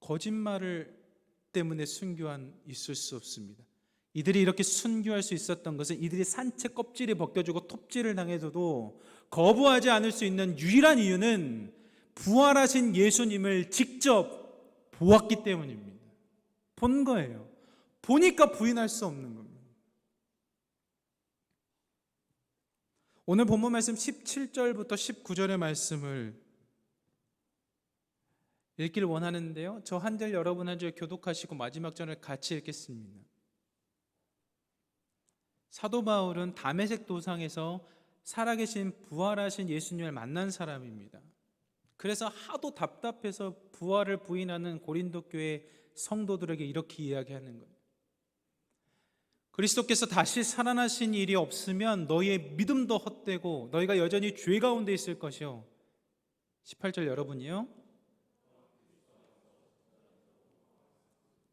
거짓말을 때문에 순교한 있을 수 없습니다. 이들이 이렇게 순교할 수 있었던 것은 이들이 산채 껍질이 벗겨지고 톱질을 당해서도 거부하지 않을 수 있는 유일한 이유는 부활하신 예수님을 직접 보았기 때문입니다. 본 거예요. 보니까 부인할 수 없는 겁니다. 오늘 본문 말씀 17절부터 19절의 말씀을 읽기를 원하는데요. 저 한 절 여러분 한 절 교독하시고 마지막 절을 같이 읽겠습니다. 사도 바울은 다메섹 도상에서 살아계신 부활하신 예수님을 만난 사람입니다. 그래서 하도 답답해서 부활을 부인하는 고린도 교회 성도들에게 이렇게 이야기하는 거예요. 그리스도께서 다시 살아나신 일이 없으면 너희의 믿음도 헛되고 너희가 여전히 죄 가운데 있을 것이요. 18절 여러분이요.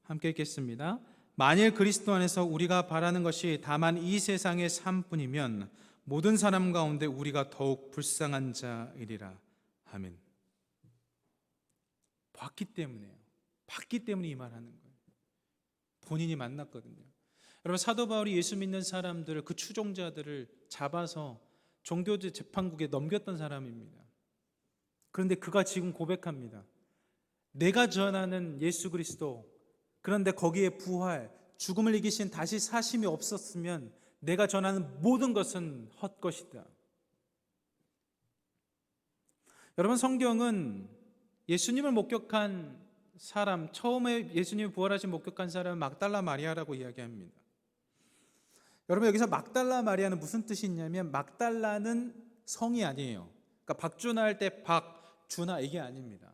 함께 읽겠습니다. 만일 그리스도 안에서 우리가 바라는 것이 다만 이 세상의 삶뿐이면 모든 사람 가운데 우리가 더욱 불쌍한 자이리라. 아멘. 봤기 때문에요. 봤기 때문에 이 말하는 거예요. 본인이 만났거든요. 여러분, 사도 바울이 예수 믿는 사람들을, 그 추종자들을 잡아서 종교제 재판국에 넘겼던 사람입니다. 그런데 그가 지금 고백합니다. 내가 전하는 예수 그리스도, 그런데 거기에 부활, 죽음을 이기신 다시 사심이 없었으면 내가 전하는 모든 것은 헛것이다. 여러분, 성경은 예수님을 목격한 사람, 처음에 예수님이 부활하신 목격한 사람은 막달라 마리아라고 이야기합니다. 여러분, 여기서 막달라 마리아는 무슨 뜻이 있냐면 막달라는 성이 아니에요. 그러니까 박준하 할 때 박준하 이게 아닙니다.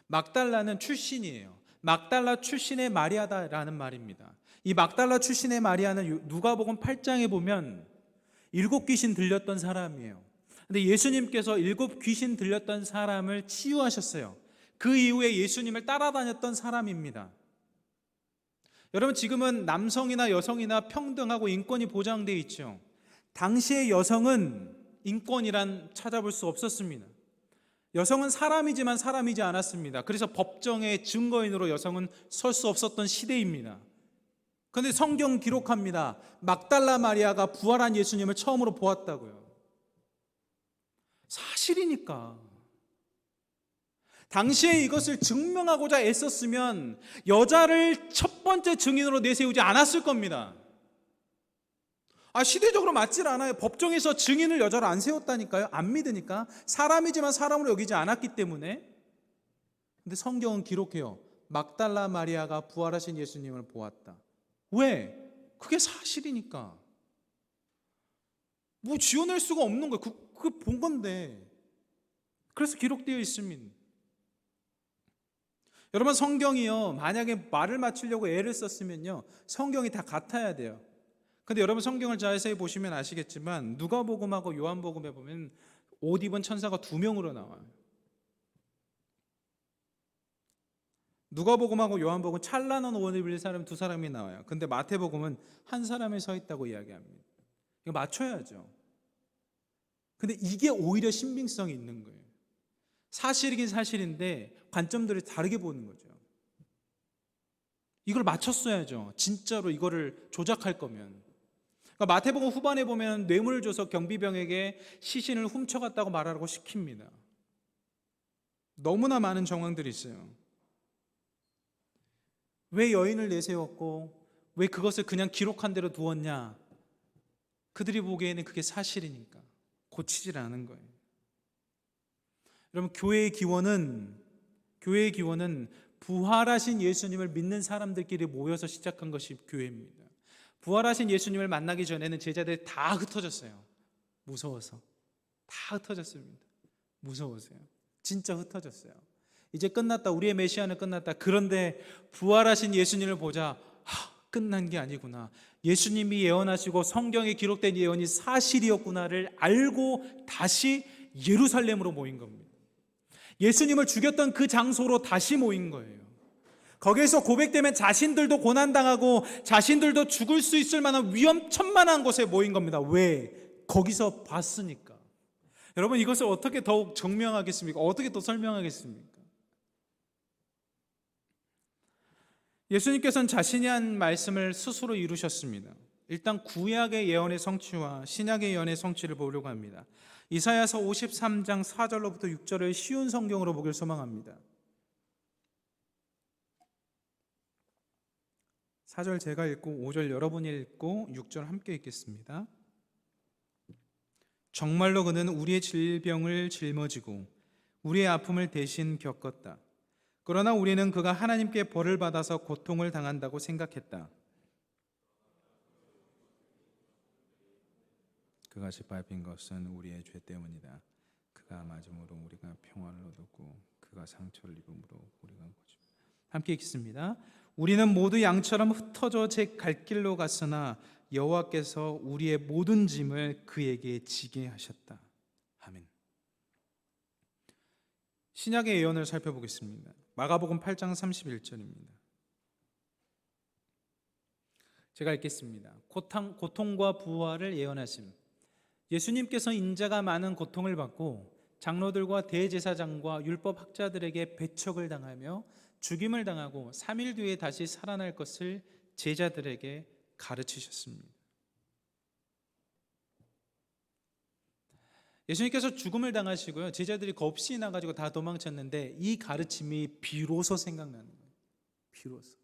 막달라는 출신이에요. 막달라 출신의 마리아다라는 말입니다. 이 막달라 출신의 마리아는 누가복음 8장에 보면 7 귀신 들렸던 사람이에요. 근데 예수님께서 7 귀신 들렸던 사람을 치유하셨어요. 그 이후에 예수님을 따라다녔던 사람입니다. 여러분, 지금은 남성이나 여성이나 평등하고 인권이 보장되어 있죠. 당시의 여성은 인권이란 찾아볼 수 없었습니다. 여성은 사람이지만 사람이지 않았습니다. 그래서 법정의 증거인으로 여성은 설 수 없었던 시대입니다. 그런데 성경 기록합니다. 막달라 마리아가 부활한 예수님을 처음으로 보았다고요. 사실이니까. 당시에 이것을 증명하고자 애썼으면 여자를 첫 번째 증인으로 내세우지 않았을 겁니다. 시대적으로 맞질 않아요. 법정에서 증인을 여자로 안 세웠다니까요. 안 믿으니까. 사람이지만 사람으로 여기지 않았기 때문에. 근데 성경은 기록해요. 막달라 마리아가 부활하신 예수님을 보았다. 왜? 그게 사실이니까. 뭐 지어낼 수가 없는 거예요. 그거 본 건데. 그래서 기록되어 있습니다. 여러분, 성경이요, 만약에 말을 맞추려고 애를 썼으면요, 성경이 다 같아야 돼요. 근데 여러분, 성경을 자세히 보시면 아시겠지만 누가복음하고 요한복음에 보면 옷 입은 천사가 2명으로 나와요. 누가복음하고 요한복음은 찬란한 옷을 입은 사람 2사람이 나와요. 근데 마태복음은 한 사람이 서 있다고 이야기합니다. 이거 맞춰야죠. 근데 이게 오히려 신빙성이 있는 거예요. 사실이긴 사실인데 관점들을 다르게 보는 거죠. 이걸 맞췄어야죠. 진짜로 이거를 조작할 거면. 그러니까 마태복음 후반에 보면 뇌물을 줘서 경비병에게 시신을 훔쳐갔다고 말하라고 시킵니다. 너무나 많은 정황들이 있어요. 왜 여인을 내세웠고 왜 그것을 그냥 기록한 대로 두었냐? 그들이 보기에는 그게 사실이니까 고치질 않은 거예요. 여러분, 교회의 기원은 부활하신 예수님을 믿는 사람들끼리 모여서 시작한 것이 교회입니다. 부활하신 예수님을 만나기 전에는 제자들이 다 흩어졌어요. 무서워서. 다 흩어졌습니다. 무서워서요. 진짜 흩어졌어요. 이제 끝났다. 우리의 메시아는 끝났다. 그런데 부활하신 예수님을 보자. 끝난 게 아니구나. 예수님이 예언하시고 성경에 기록된 예언이 사실이었구나를 알고 다시 예루살렘으로 모인 겁니다. 예수님을 죽였던 그 장소로 다시 모인 거예요. 거기에서 고백되면 자신들도 고난당하고 자신들도 죽을 수 있을 만한 위험천만한 곳에 모인 겁니다. 왜? 거기서 봤으니까. 여러분, 이것을 어떻게 더욱 증명하겠습니까? 어떻게 더 설명하겠습니까? 예수님께서는 자신이 한 말씀을 스스로 이루셨습니다. 일단 구약의 예언의 성취와 신약의 예언의 성취를 보려고 합니다. 이사야서 53장 4절로부터 6절을 쉬운 성경으로 보길 소망합니다. 4절 제가 읽고 5절 여러분이 읽고 6절 함께 읽겠습니다. 정말로 그는 우리의 질병을 짊어지고 우리의 아픔을 대신 겪었다. 그러나 우리는 그가 하나님께 벌을 받아서 고통을 당한다고 생각했다. 그가 짓밟힌 것은 우리의 죄 때문이다. 그가 맞음으로 우리가 평안을 얻었고 그가 상처를 입음으로 우리가 고쳐. 함께 읽습니다. 우리는 모두 양처럼 흩어져 제 갈 길로 갔으나 여호와께서 우리의 모든 짐을 그에게 지게 하셨다. 아멘. 신약의 예언을 살펴보겠습니다. 마가복음 8장 31절입니다. 제가 읽겠습니다. 고통과 부활을 예언하심. 예수님께서 인자가 많은 고통을 받고 장로들과 대제사장과 율법 학자들에게 배척을 당하며 죽임을 당하고 3일 뒤에 다시 살아날 것을 제자들에게 가르치셨습니다. 예수님께서 죽음을 당하시고요, 제자들이 겁이 나가지고 다 도망쳤는데 이 가르침이 비로소 생각나는 거예요. 비로소.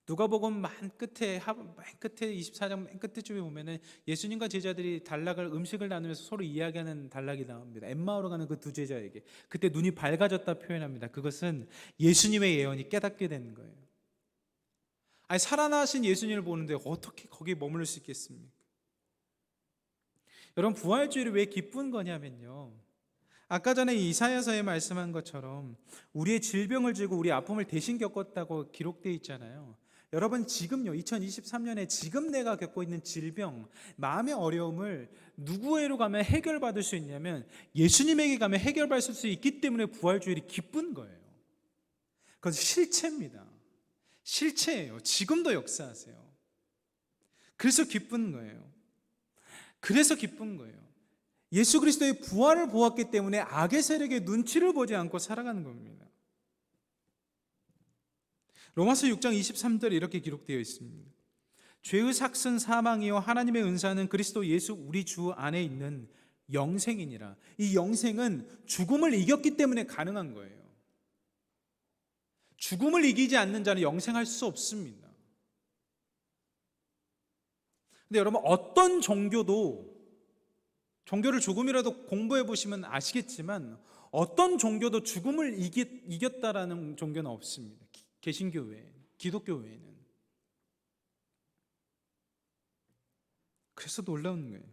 누가복음 맨 끝에 24장 맨 끝에쯤에 보면은 예수님과 제자들이 음식을 나누면서 서로 이야기하는 단락이 나옵니다. 엠마오로 가는 그 두 제자에게 그때 눈이 밝아졌다 표현합니다. 그것은 예수님의 예언이 깨닫게 되는 거예요. 아니, 살아나신 예수님을 보는데 어떻게 거기에 머무를 수 있겠습니까? 여러분, 부활주일이 왜 기쁜 거냐면요, 아까 전에 이사야서에 말씀한 것처럼 우리의 질병을 지고 우리 아픔을 대신 겪었다고 기록되어 있잖아요. 여러분, 지금요, 2023년에 지금 내가 겪고 있는 질병, 마음의 어려움을 누구에게로 가면 해결받을 수 있냐면 예수님에게 가면 해결받을 수 있기 때문에 부활주일이 기쁜 거예요. 그건 실체입니다. 실체예요. 지금도 역사하세요. 그래서 기쁜 거예요. 그래서 기쁜 거예요. 예수 그리스도의 부활을 보았기 때문에 악의 세력의 눈치를 보지 않고 살아가는 겁니다. 로마서 6장 23절에 이렇게 기록되어 있습니다. 죄의 삭은 사망이요 하나님의 은사는 그리스도 예수 우리 주 안에 있는 영생이니라. 이 영생은 죽음을 이겼기 때문에 가능한 거예요. 죽음을 이기지 않는 자는 영생할 수 없습니다. 근데 여러분, 어떤 종교를 조금이라도 공부해 보시면 아시겠지만 어떤 종교도 죽음을 이겼다라는 종교는 없습니다. 개신교 외에, 기독교 외에는. 그래서 놀라운 거예요.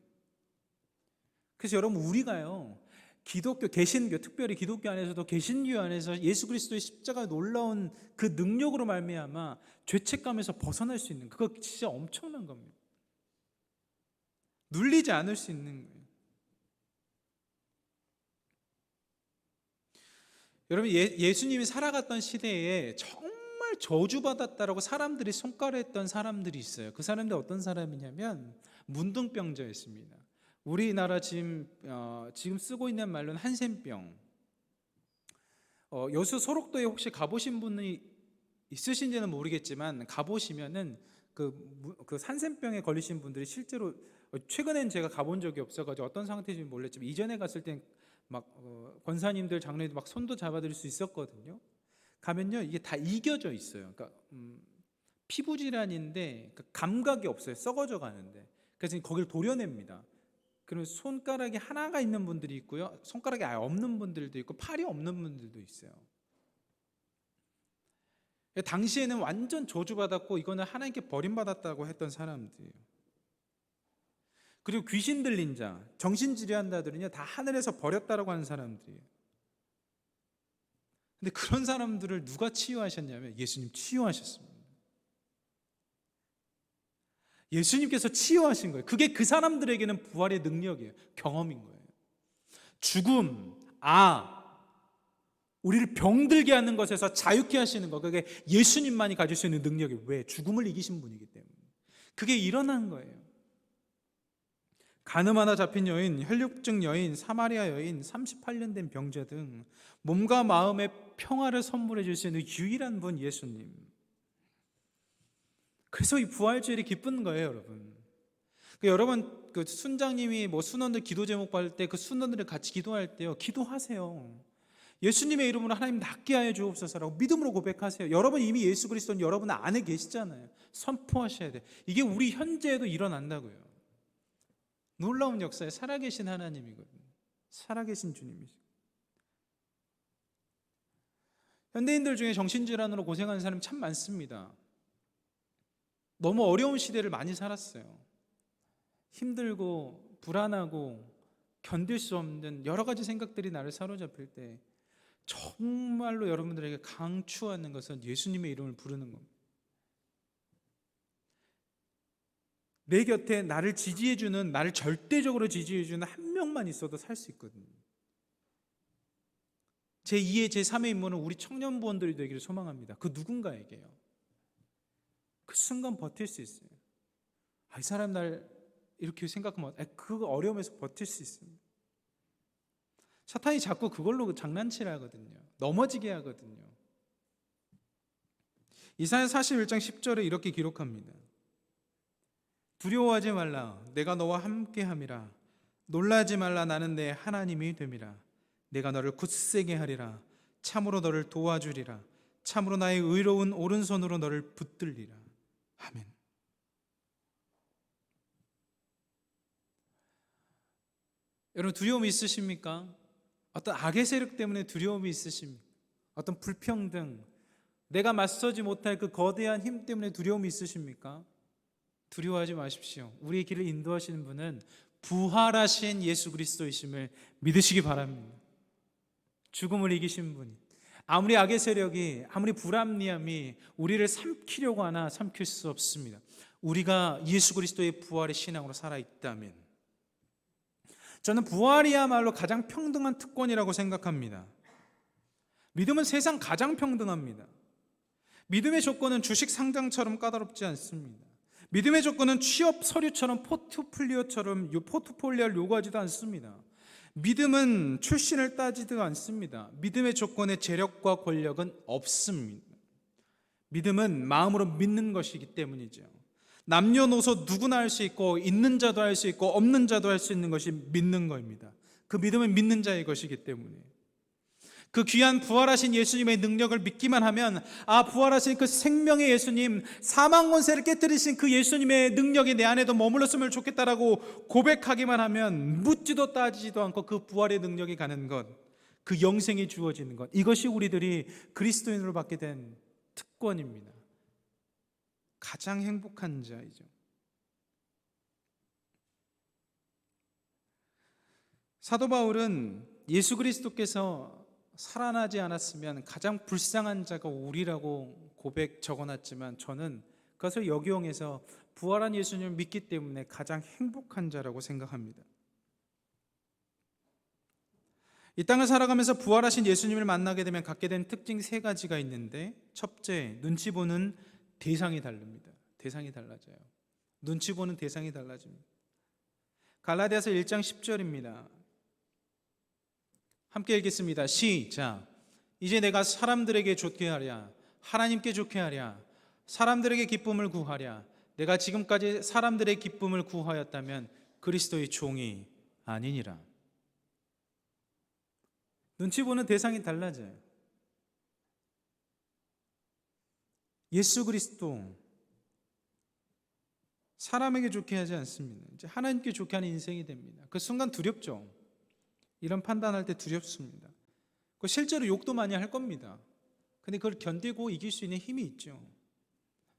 그래서 여러분, 우리가요, 기독교, 개신교, 특별히 기독교 안에서도 개신교 안에서 예수 그리스도의 십자가 놀라운 그 능력으로 말미암아 죄책감에서 벗어날 수 있는, 그거 진짜 엄청난 겁니다. 눌리지 않을 수 있는 거예요. 여러분, 예수님이 살아갔던 시대에 정말 저주받았다라고 사람들이 손가락했던 사람들이 있어요. 그 사람들이 어떤 사람이냐면 문둥병자였습니다. 우리나라 지금 쓰고 있는 말로는 한센병. 여수 소록도에 혹시 가보신 분이 있으신지는 모르겠지만 가보시면은 그 한센병에 걸리신 분들이 실제로, 최근엔 제가 가본 적이 없어가지고 어떤 상태인지 몰랐지만 이전에 갔을 땐 막 권사님들, 장로님들 막 손도 잡아드릴 수 있었거든요. 가면요, 이게 다 이겨져 있어요. 그러니까 피부 질환인데 감각이 없어요. 썩어져 가는데. 그래서 거기를 도려냅니다. 그러면 손가락이 하나가 있는 분들이 있고요, 손가락이 아예 없는 분들도 있고 팔이 없는 분들도 있어요. 당시에는 완전 저주받았고 이거는 하나님께 버림받았다고 했던 사람들이에요. 그리고 귀신 들린 자, 정신질환자들은요 다 하늘에서 버렸다라고 하는 사람들이에요. 근데 그런 사람들을 누가 치유하셨냐면 예수님 치유하셨습니다. 예수님께서 치유하신 거예요. 그게 그 사람들에게는 부활의 능력이에요. 경험인 거예요. 죽음, 우리를 병들게 하는 것에서 자유케 하시는 거, 그게 예수님만이 가질 수 있는 능력이에요. 왜? 죽음을 이기신 분이기 때문에. 그게 일어난 거예요. 가늠하다 잡힌 여인, 혈육증 여인, 사마리아 여인, 38년 된 병자 등 몸과 마음의 평화를 선물해 줄 수 있는 유일한 분 예수님. 그래서 이 부활주일이 기쁜 거예요, 여러분. 여러분, 그 순장님이 순원들 기도 제목 받을 때 그 순원들을 같이 기도할 때요, 기도하세요. 예수님의 이름으로 하나님 낫게 하여 주옵소서라고 믿음으로 고백하세요. 여러분, 이미 예수 그리스도는 여러분 안에 계시잖아요. 선포하셔야 돼. 이게 우리 현재에도 일어난다고요. 놀라운 역사에 살아계신 하나님이거든요. 살아계신 주님이죠. 현대인들 중에 정신질환으로 고생하는 사람이 참 많습니다. 너무 어려운 시대를 많이 살았어요. 힘들고 불안하고 견딜 수 없는 여러 가지 생각들이 나를 사로잡힐 때 정말로 여러분들에게 강추하는 것은 예수님의 이름을 부르는 겁니다. 내 곁에 나를 지지해주는, 나를 절대적으로 지지해주는 한 명만 있어도 살 수 있거든요. 제2의 제3의 인물은 우리 청년부원들이 되기를 소망합니다. 그 누군가에게요. 그 순간 버틸 수 있어요. 이 사람 날 이렇게 생각하면 그 어려움에서 버틸 수 있습니다. 사탄이 자꾸 그걸로 장난치려 하거든요. 넘어지게 하거든요. 이사야 41장 10절에 이렇게 기록합니다. 두려워하지 말라. 내가 너와 함께함이라. 놀라지 말라. 나는 내 하나님이 됨이라. 내가 너를 굳세게 하리라. 참으로 너를 도와주리라. 참으로 나의 의로운 오른손으로 너를 붙들리라. 아멘. 여러분 두려움이 있으십니까? 어떤 악의 세력 때문에 두려움이 있으십니까? 어떤 불평등, 내가 맞서지 못할 그 거대한 힘 때문에 두려움이 있으십니까? 두려워하지 마십시오. 우리의 길을 인도하시는 분은 부활하신 예수 그리스도이심을 믿으시기 바랍니다. 죽음을 이기신 분이, 아무리 악의 세력이, 아무리 불합리함이 우리를 삼키려고 하나 삼킬 수 없습니다. 우리가 예수 그리스도의 부활의 신앙으로 살아있다면, 저는 부활이야말로 가장 평등한 특권이라고 생각합니다. 믿음은 세상 가장 평등합니다. 믿음의 조건은 주식 상장처럼 까다롭지 않습니다. 믿음의 조건은 취업 서류처럼 포트폴리오를 요구하지도 않습니다. 믿음은 출신을 따지지도 않습니다. 믿음의 조건에 재력과 권력은 없습니다. 믿음은 마음으로 믿는 것이기 때문이죠. 남녀노소 누구나 할 수 있고 있는 자도 할 수 있고 없는 자도 할 수 있는 것이 믿는 것입니다. 그 믿음은 믿는 자의 것이기 때문에 그 귀한 부활하신 예수님의 능력을 믿기만 하면 부활하신 그 생명의 예수님, 사망 권세를 깨뜨리신 그 예수님의 능력이 내 안에도 머물렀으면 좋겠다라고 고백하기만 하면 묻지도 따지지도 않고 그 부활의 능력이 가는 것, 그 영생이 주어지는 것, 이것이 우리들이 그리스도인으로 받게 된 특권입니다. 가장 행복한 자이죠. 사도 바울은 예수 그리스도께서 살아나지 않았으면 가장 불쌍한 자가 우리라고 적어놨지만 저는 그것을 역용해서 부활한 예수님을 믿기 때문에 가장 행복한 자라고 생각합니다. 이 땅을 살아가면서 부활하신 예수님을 만나게 되면 갖게 된 특징 3가지가 있는데, 첫째, 눈치 보는 대상이 다릅니다. 대상이 달라져요. 눈치 보는 대상이 달라집니다. 갈라디아서 1장 10절입니다. 함께 읽겠습니다. 시작. 이제 내가 사람들에게 좋게 하랴, 하나님께 좋게 하랴, 사람들에게 기쁨을 구하랴. 내가 지금까지 사람들의 기쁨을 구하였다면 그리스도의 종이 아니니라. 눈치 보는 대상이 달라져요. 예수 그리스도 사람에게 좋게 하지 않습니다. 이제 하나님께 좋게 하는 인생이 됩니다. 그 순간 두렵죠. 이런 판단할 때 두렵습니다. 실제로 욕도 많이 할 겁니다. 근데 그걸 견디고 이길 수 있는 힘이 있죠.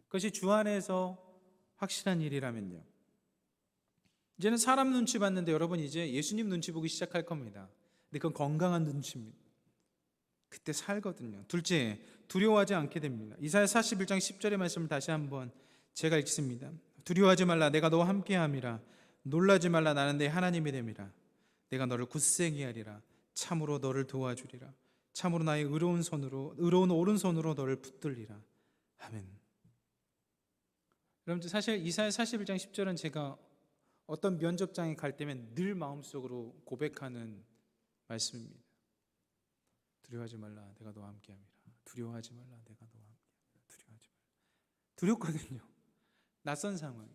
그것이 주 안에서 확실한 일이라면요. 이제는 사람 눈치 봤는데 여러분 이제 예수님 눈치 보기 시작할 겁니다. 근데 그건 건강한 눈치입니다. 그때 살거든요. 둘째, 두려워하지 않게 됩니다. 이사야 41장 10절의 말씀을 다시 한번 제가 읽습니다. 두려워하지 말라. 내가 너와 함께함이라. 놀라지 말라. 나는 내 하나님이 됨이라. 내가 너를 굳세게 하리라. 참으로 너를 도와주리라. 참으로 나의 의로운 오른손으로 너를 붙들리라. 아멘. 여러분 사실 이사야 41장 10절은 제가 어떤 면접장에 갈 때면 늘 마음속으로 고백하는 말씀입니다. 두려워하지 말라. 내가 너와 함께함이라. 두려워하지 말라. 내가 너와 함께함이라. 두려워하지 말라. 두렵거든요. 낯선 상황.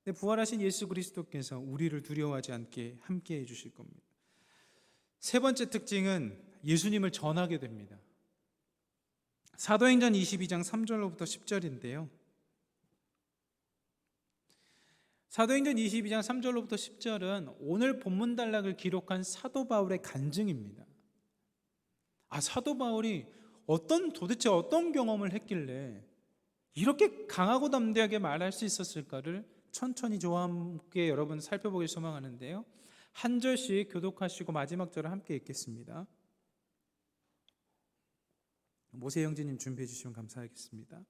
근데 부활하신 예수 그리스도께서 우리를 두려워하지 않게 함께해 주실 겁니다. 3번째 특징은 예수님을 전하게 됩니다. 사도행전 22장 3절로부터 10절인데요. 사도행전 22장 3절로부터 10절은 오늘 본문 단락을 기록한 사도 바울의 간증입니다. 사도 바울이 도대체 어떤 경험을 했길래 이렇게 강하고 담대하게 말할 수 있었을까를 천천히 저와 함께 여러분 살펴보길 소망하는데요. 한 절씩 교독하시고 마지막 절을 함께 읽겠습니다. 모세 형제님 준비해 주시면 감사하겠습니다.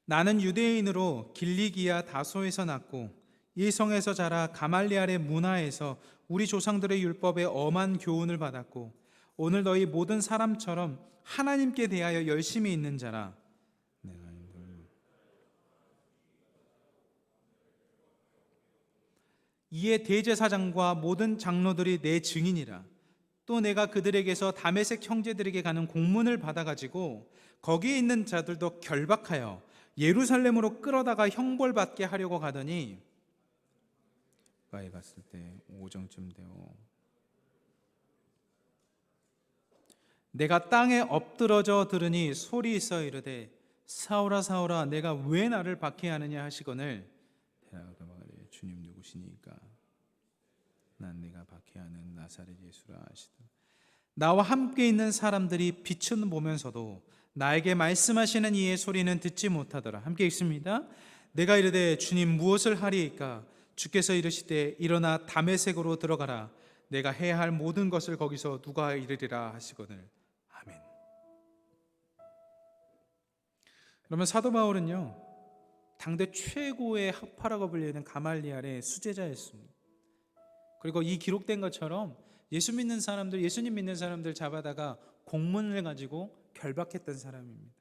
나는 유대인으로 길리기아 다소에서 났고 이 성에서 자라 가말리알의 문화에서 우리 조상들의 율법에 엄한 교훈을 받았고 오늘 너희 모든 사람처럼 하나님께 대하여 열심히 있는 자라. 이에 대제사장과 모든 장로들이 내 증인이라. 또 내가 그들에게서 다메섹 형제들에게 가는 공문을 받아가지고 거기에 있는 자들도 결박하여 예루살렘으로 끌어다가 형벌받게 하려고 가더니 가에 갔을 때 오정쯤 되어 내가 땅에 엎드러져 들으니 소리 있어 이르되 사울아 사울아 내가 왜 나를 박해하느냐 하시거늘 주님 누구시니까 난 내가 박해하는 나사렛 예수라 하시더라. 나와 함께 있는 사람들이 빛은 보면서도 나에게 말씀하시는 이의 소리는 듣지 못하더라. 함께 읽습니다. 내가 이르되 주님 무엇을 하리이까? 주께서 이르시되 일어나 다메섹으로 들어가라. 내가 해야 할 모든 것을 거기서 누가 이르리라 하시거늘. 아멘. 그러면 사도 바울은요 당대 최고의 학파라고 불리는 가말리알의 수제자였습니다. 그리고 이 기록된 것처럼 예수님 믿는 사람들 잡아다가 공문을 가지고 결박했던 사람입니다.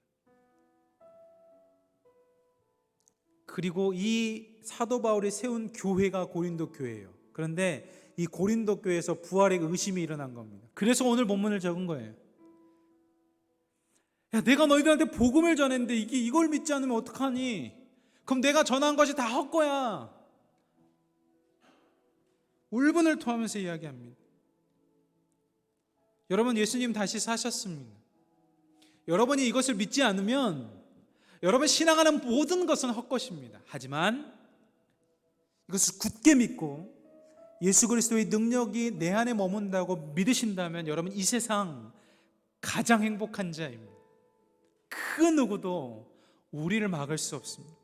그리고 이 사도 바울이 세운 교회가 고린도 교회예요. 그런데 이 고린도 교회에서 부활의 의심이 일어난 겁니다. 그래서 오늘 본문을 적은 거예요. 야, 내가 너희들한테 복음을 전했는데 이걸 믿지 않으면 어떡하니? 그럼 내가 전한 것이 다 헛거야. 울분을 토하면서 이야기합니다. 여러분, 예수님 다시 사셨습니다. 여러분이 이것을 믿지 않으면 여러분 신앙하는 모든 것은 헛것입니다. 하지만 이것을 굳게 믿고 예수 그리스도의 능력이 내 안에 머문다고 믿으신다면 여러분 이 세상 가장 행복한 자입니다. 그 누구도 우리를 막을 수 없습니다.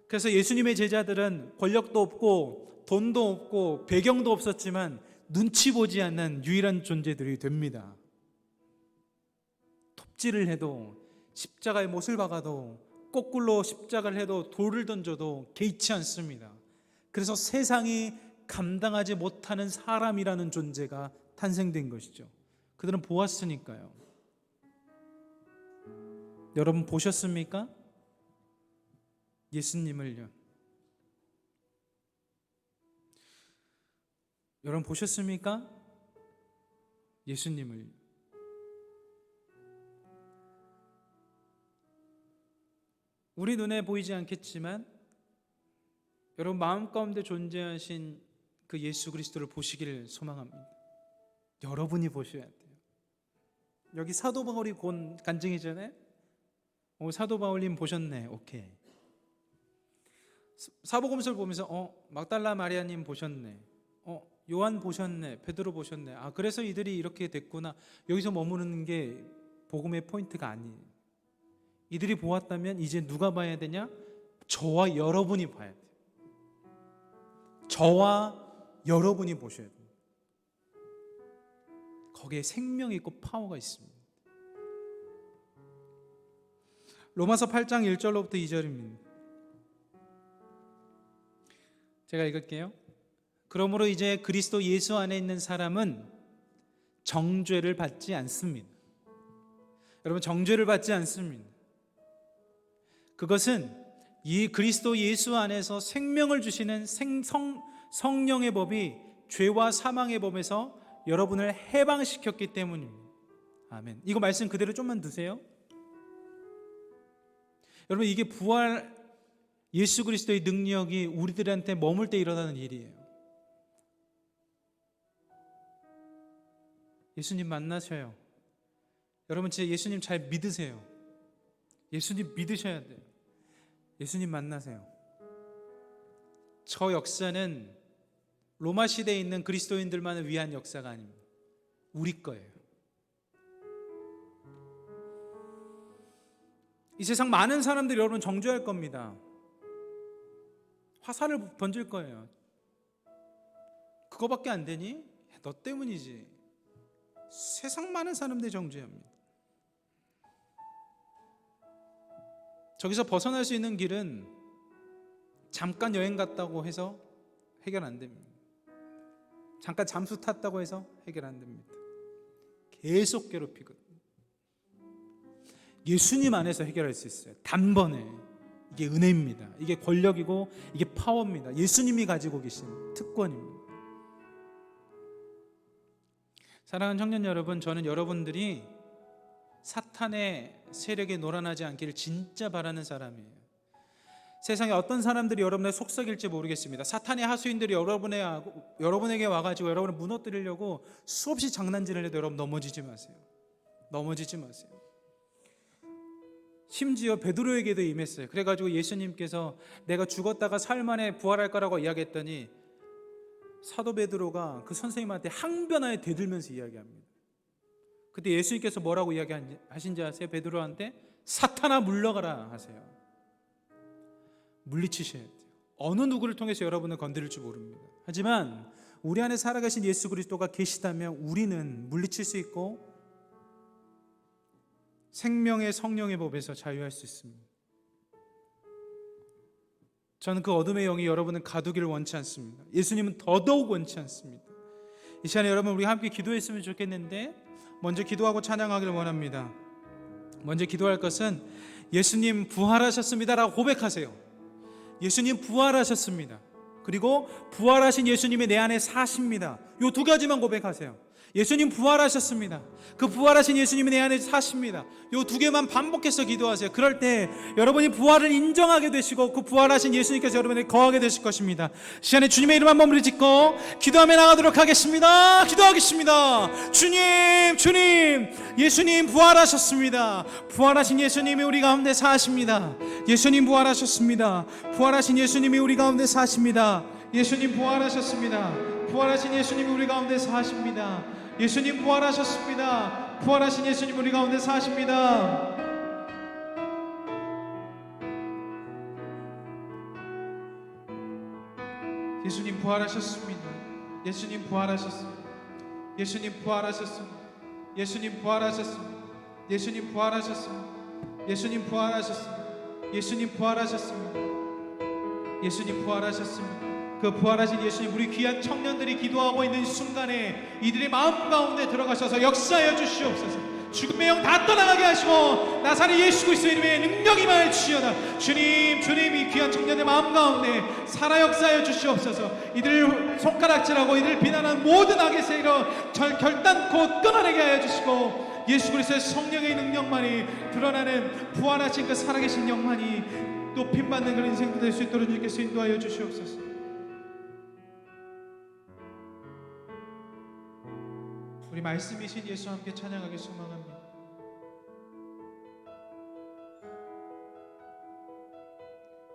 그래서 예수님의 제자들은 권력도 없고 돈도 없고 배경도 없었지만 눈치 보지 않는 유일한 존재들이 됩니다. 톱질을 해도 십자가에 못을 박아도 거꾸로 십자가를 해도 돌을 던져도 개의치 않습니다. 그래서 세상이 감당하지 못하는 사람이라는 존재가 탄생된 것이죠. 그들은 보았으니까요. 여러분 보셨습니까? 예수님을요. 여러분 보셨습니까? 예수님을. 우리 눈에 보이지 않겠지만 여러분 마음 가운데 존재하신 그 예수 그리스도를 보시기를 소망합니다. 여러분이 보셔야 돼요. 여기 사도 바울이 곧 간증이잖아요. 사도 바울님 보셨네. 오케이. 사복음서를 보면서 막달라 마리아님 보셨네. 요한 보셨네. 베드로 보셨네. 그래서 이들이 이렇게 됐구나. 여기서 머무르는 게 복음의 포인트가 아니에요. 이들이 보았다면 이제 누가 봐야 되냐? 저와 여러분이 봐야 돼요. 저와 여러분이 보셔야 돼요. 거기에 생명이 있고 파워가 있습니다. 로마서 8장 1절로부터 2절입니다. 제가 읽을게요. 그러므로 이제 그리스도 예수 안에 있는 사람은 정죄를 받지 않습니다. 여러분 정죄를 받지 않습니다. 그것은 이 그리스도 예수 안에서 생명을 주시는 성령의 법이 죄와 사망의 법에서 여러분을 해방시켰기 때문입니다. 아멘. 이거 말씀 그대로 좀만 드세요. 여러분 이게 부활 예수 그리스도의 능력이 우리들한테 머물 때 일어나는 일이에요. 예수님 만나셔요. 여러분 진짜 예수님 잘 믿으세요. 예수님 믿으셔야 돼요. 예수님 만나세요. 저 역사는 로마 시대에 있는 그리스도인들만을 위한 역사가 아닙니다. 우리 거예요. 이 세상 많은 사람들이 여러분 정죄할 겁니다. 화살을 던질 거예요. 그거밖에 안 되니? 너 때문이지. 세상 많은 사람들이 정죄합니다. 저기서 벗어날 수 있는 길은 잠깐 여행 갔다고 해서 해결 안 됩니다. 잠깐 잠수 탔다고 해서 해결 안 됩니다. 계속 괴롭히거든요. 예수님 안에서 해결할 수 있어요. 단번에. 이게 은혜입니다. 이게 권력이고 이게 파워입니다. 예수님이 가지고 계신 특권입니다. 사랑하는 청년 여러분, 저는 여러분들이 사탄의 세력에 놀아나지 않기를 진짜 바라는 사람이에요. 세상에 어떤 사람들이 여러분의 속삭일지 모르겠습니다. 사탄의 하수인들이 여러분에게 와가지고 여러분을 무너뜨리려고 수없이 장난질을 해도 여러분 넘어지지 마세요. 넘어지지 마세요. 심지어 베드로에게도 임했어요. 그래가지고 예수님께서 내가 죽었다가 사흘 만에 부활할 거라고 이야기했더니 사도 베드로가 그 선생님한테 항변하에 대들면서 이야기합니다. 그때 예수님께서 뭐라고 이야기하신지 아세요? 베드로한테 사탄아 물러가라 하세요. 물리치셔야 돼요. 어느 누구를 통해서 여러분을 건드릴지 모릅니다. 하지만 우리 안에 살아계신 예수 그리스도가 계시다면 우리는 물리칠 수 있고 생명의 성령의 법에서 자유할 수 있습니다. 저는 그 어둠의 영이 여러분을 가두기를 원치 않습니다. 예수님은 더더욱 원치 않습니다. 이 시간에 여러분 우리 함께 기도했으면 좋겠는데 먼저 기도하고 찬양하기를 원합니다. 먼저 기도할 것은 예수님 부활하셨습니다 라고 고백하세요. 예수님 부활하셨습니다. 그리고 부활하신 예수님이 내 안에 사십니다. 이 두 가지만 고백하세요. 예수님 부활하셨습니다. 그 부활하신 예수님이 내 안에 사십니다. 이 두 개만 반복해서 기도하세요. 그럴 때 여러분이 부활을 인정하게 되시고 그 부활하신 예수님께서 여러분에게 거하게 되실 것입니다. 시간에 주님의 이름 한 번만 짓고 기도하며 나가도록 하겠습니다. 기도하겠습니다. 주님 예수님 부활하셨습니다. 부활하신 예수님이 우리 가운데 사십니다. 예수님 부활하셨습니다. 부활하신 예수님이 우리 가운데 사십니다. 예수님 부활하셨습니다. 부활하신 예수님이 우리 가운데 사십니다. 예수님 부활하셨습니다. 부활하신 예수님 우리 가운데 사십니다. 예수님 부활하셨습니다. 예수님 부활하셨습니다. 예수님 부활하셨습니다. 예수님 부활하셨습니다. 예수님 부활하셨습니다. 예수님 부활하셨습니다. 예수님 부활하셨습니다. 예수님 부활하셨습니다. 그 부활하신 예수님, 우리 귀한 청년들이 기도하고 있는 순간에 이들의 마음 가운데 들어가셔서 역사하여 주시옵소서. 죽음의 영 다 떠나가게 하시고 나사렛 예수 그리스도의 이름에 능력이 임하여 주시어다. 주님 이 귀한 청년의 마음 가운데 살아 역사하여 주시옵소서. 이들을 손가락질하고 이들을 비난하는 모든 악의 세력을 결단코 끊어내게 하여 주시고 예수 그리스도의 성령의 능력만이 드러나는 부활하신 그 살아계신 영만이 높임받는 그런 인생도 될 수 있도록 주님께서 인도하여 주시옵소서. 우리 말씀이신 예수와 함께 찬양하기 소망합니다.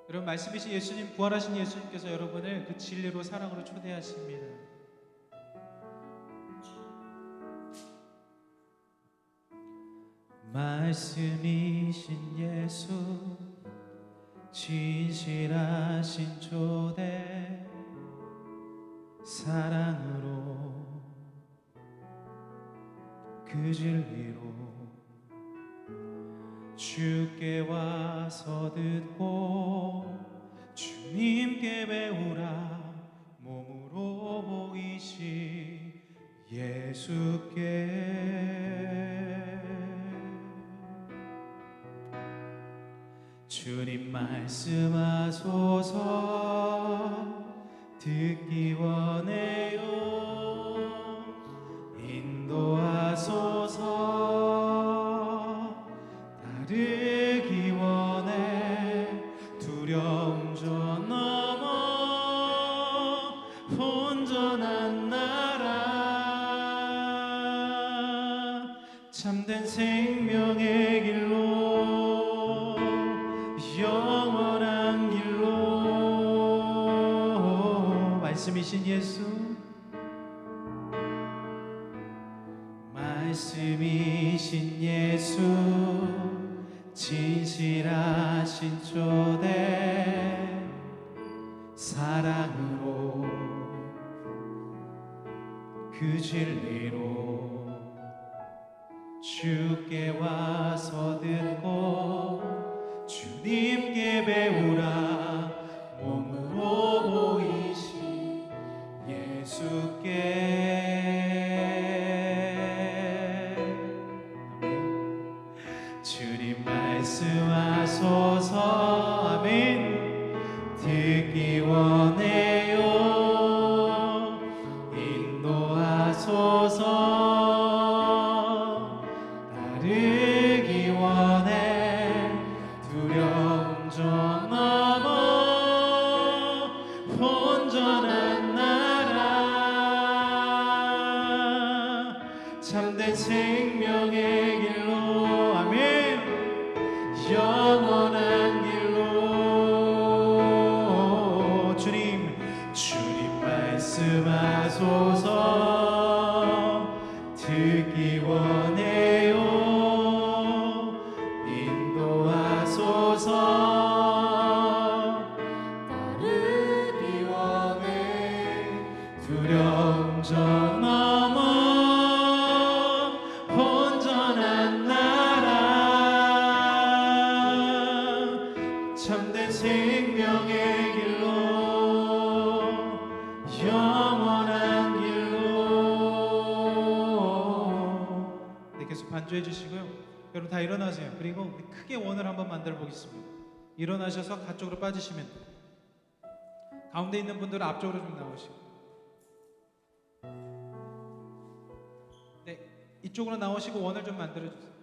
여러분, 말씀이신 예수님, 부활하신 예수님께서 여러분을 그 진리로 사랑으로 초대하십니다. 말씀이신 예수, 진실하신 초대, 사랑으로 그 진리로 주께 와서 듣고 주님께 배우라. 몸으로 보이신 예수께 주님 말씀하소서. 듣기 원해요. 인도하소서. 따르기 원해. 두려움 저 넘어 온전한 나라. 참된 생명의 길로, 영원한 길로. 말씀이신 예수, 말씀이신 예수, 진실하신 초대 사랑으로 그 진리로 주께 와서 듣고 주님께 배우라 몸으로 보이신 예수께 주님 말씀하소서 아멘 듣기 원해요 인도하소서 따르기 원해 두려움 좀 넘어 온전한 나라 참된 생명의 길로 아멘 영원한 길로 주님 말씀하소서 듣기 원해요 인도하소서 따르기 원해 두려움 저 넘어 온전한 나라 참된 생명의 길로 영원한 길로 네, 계속 반주해 주시고요. 여러분 다 일어나세요. 그리고 우리 크게 원을 한번 만들어 보겠습니다. 일어나셔서 가쪽으로 빠지시면 돼요. 가운데 있는 분들은 앞쪽으로 좀 나오시고 네, 이쪽으로 나오시고 원을 좀 만들어 주세요.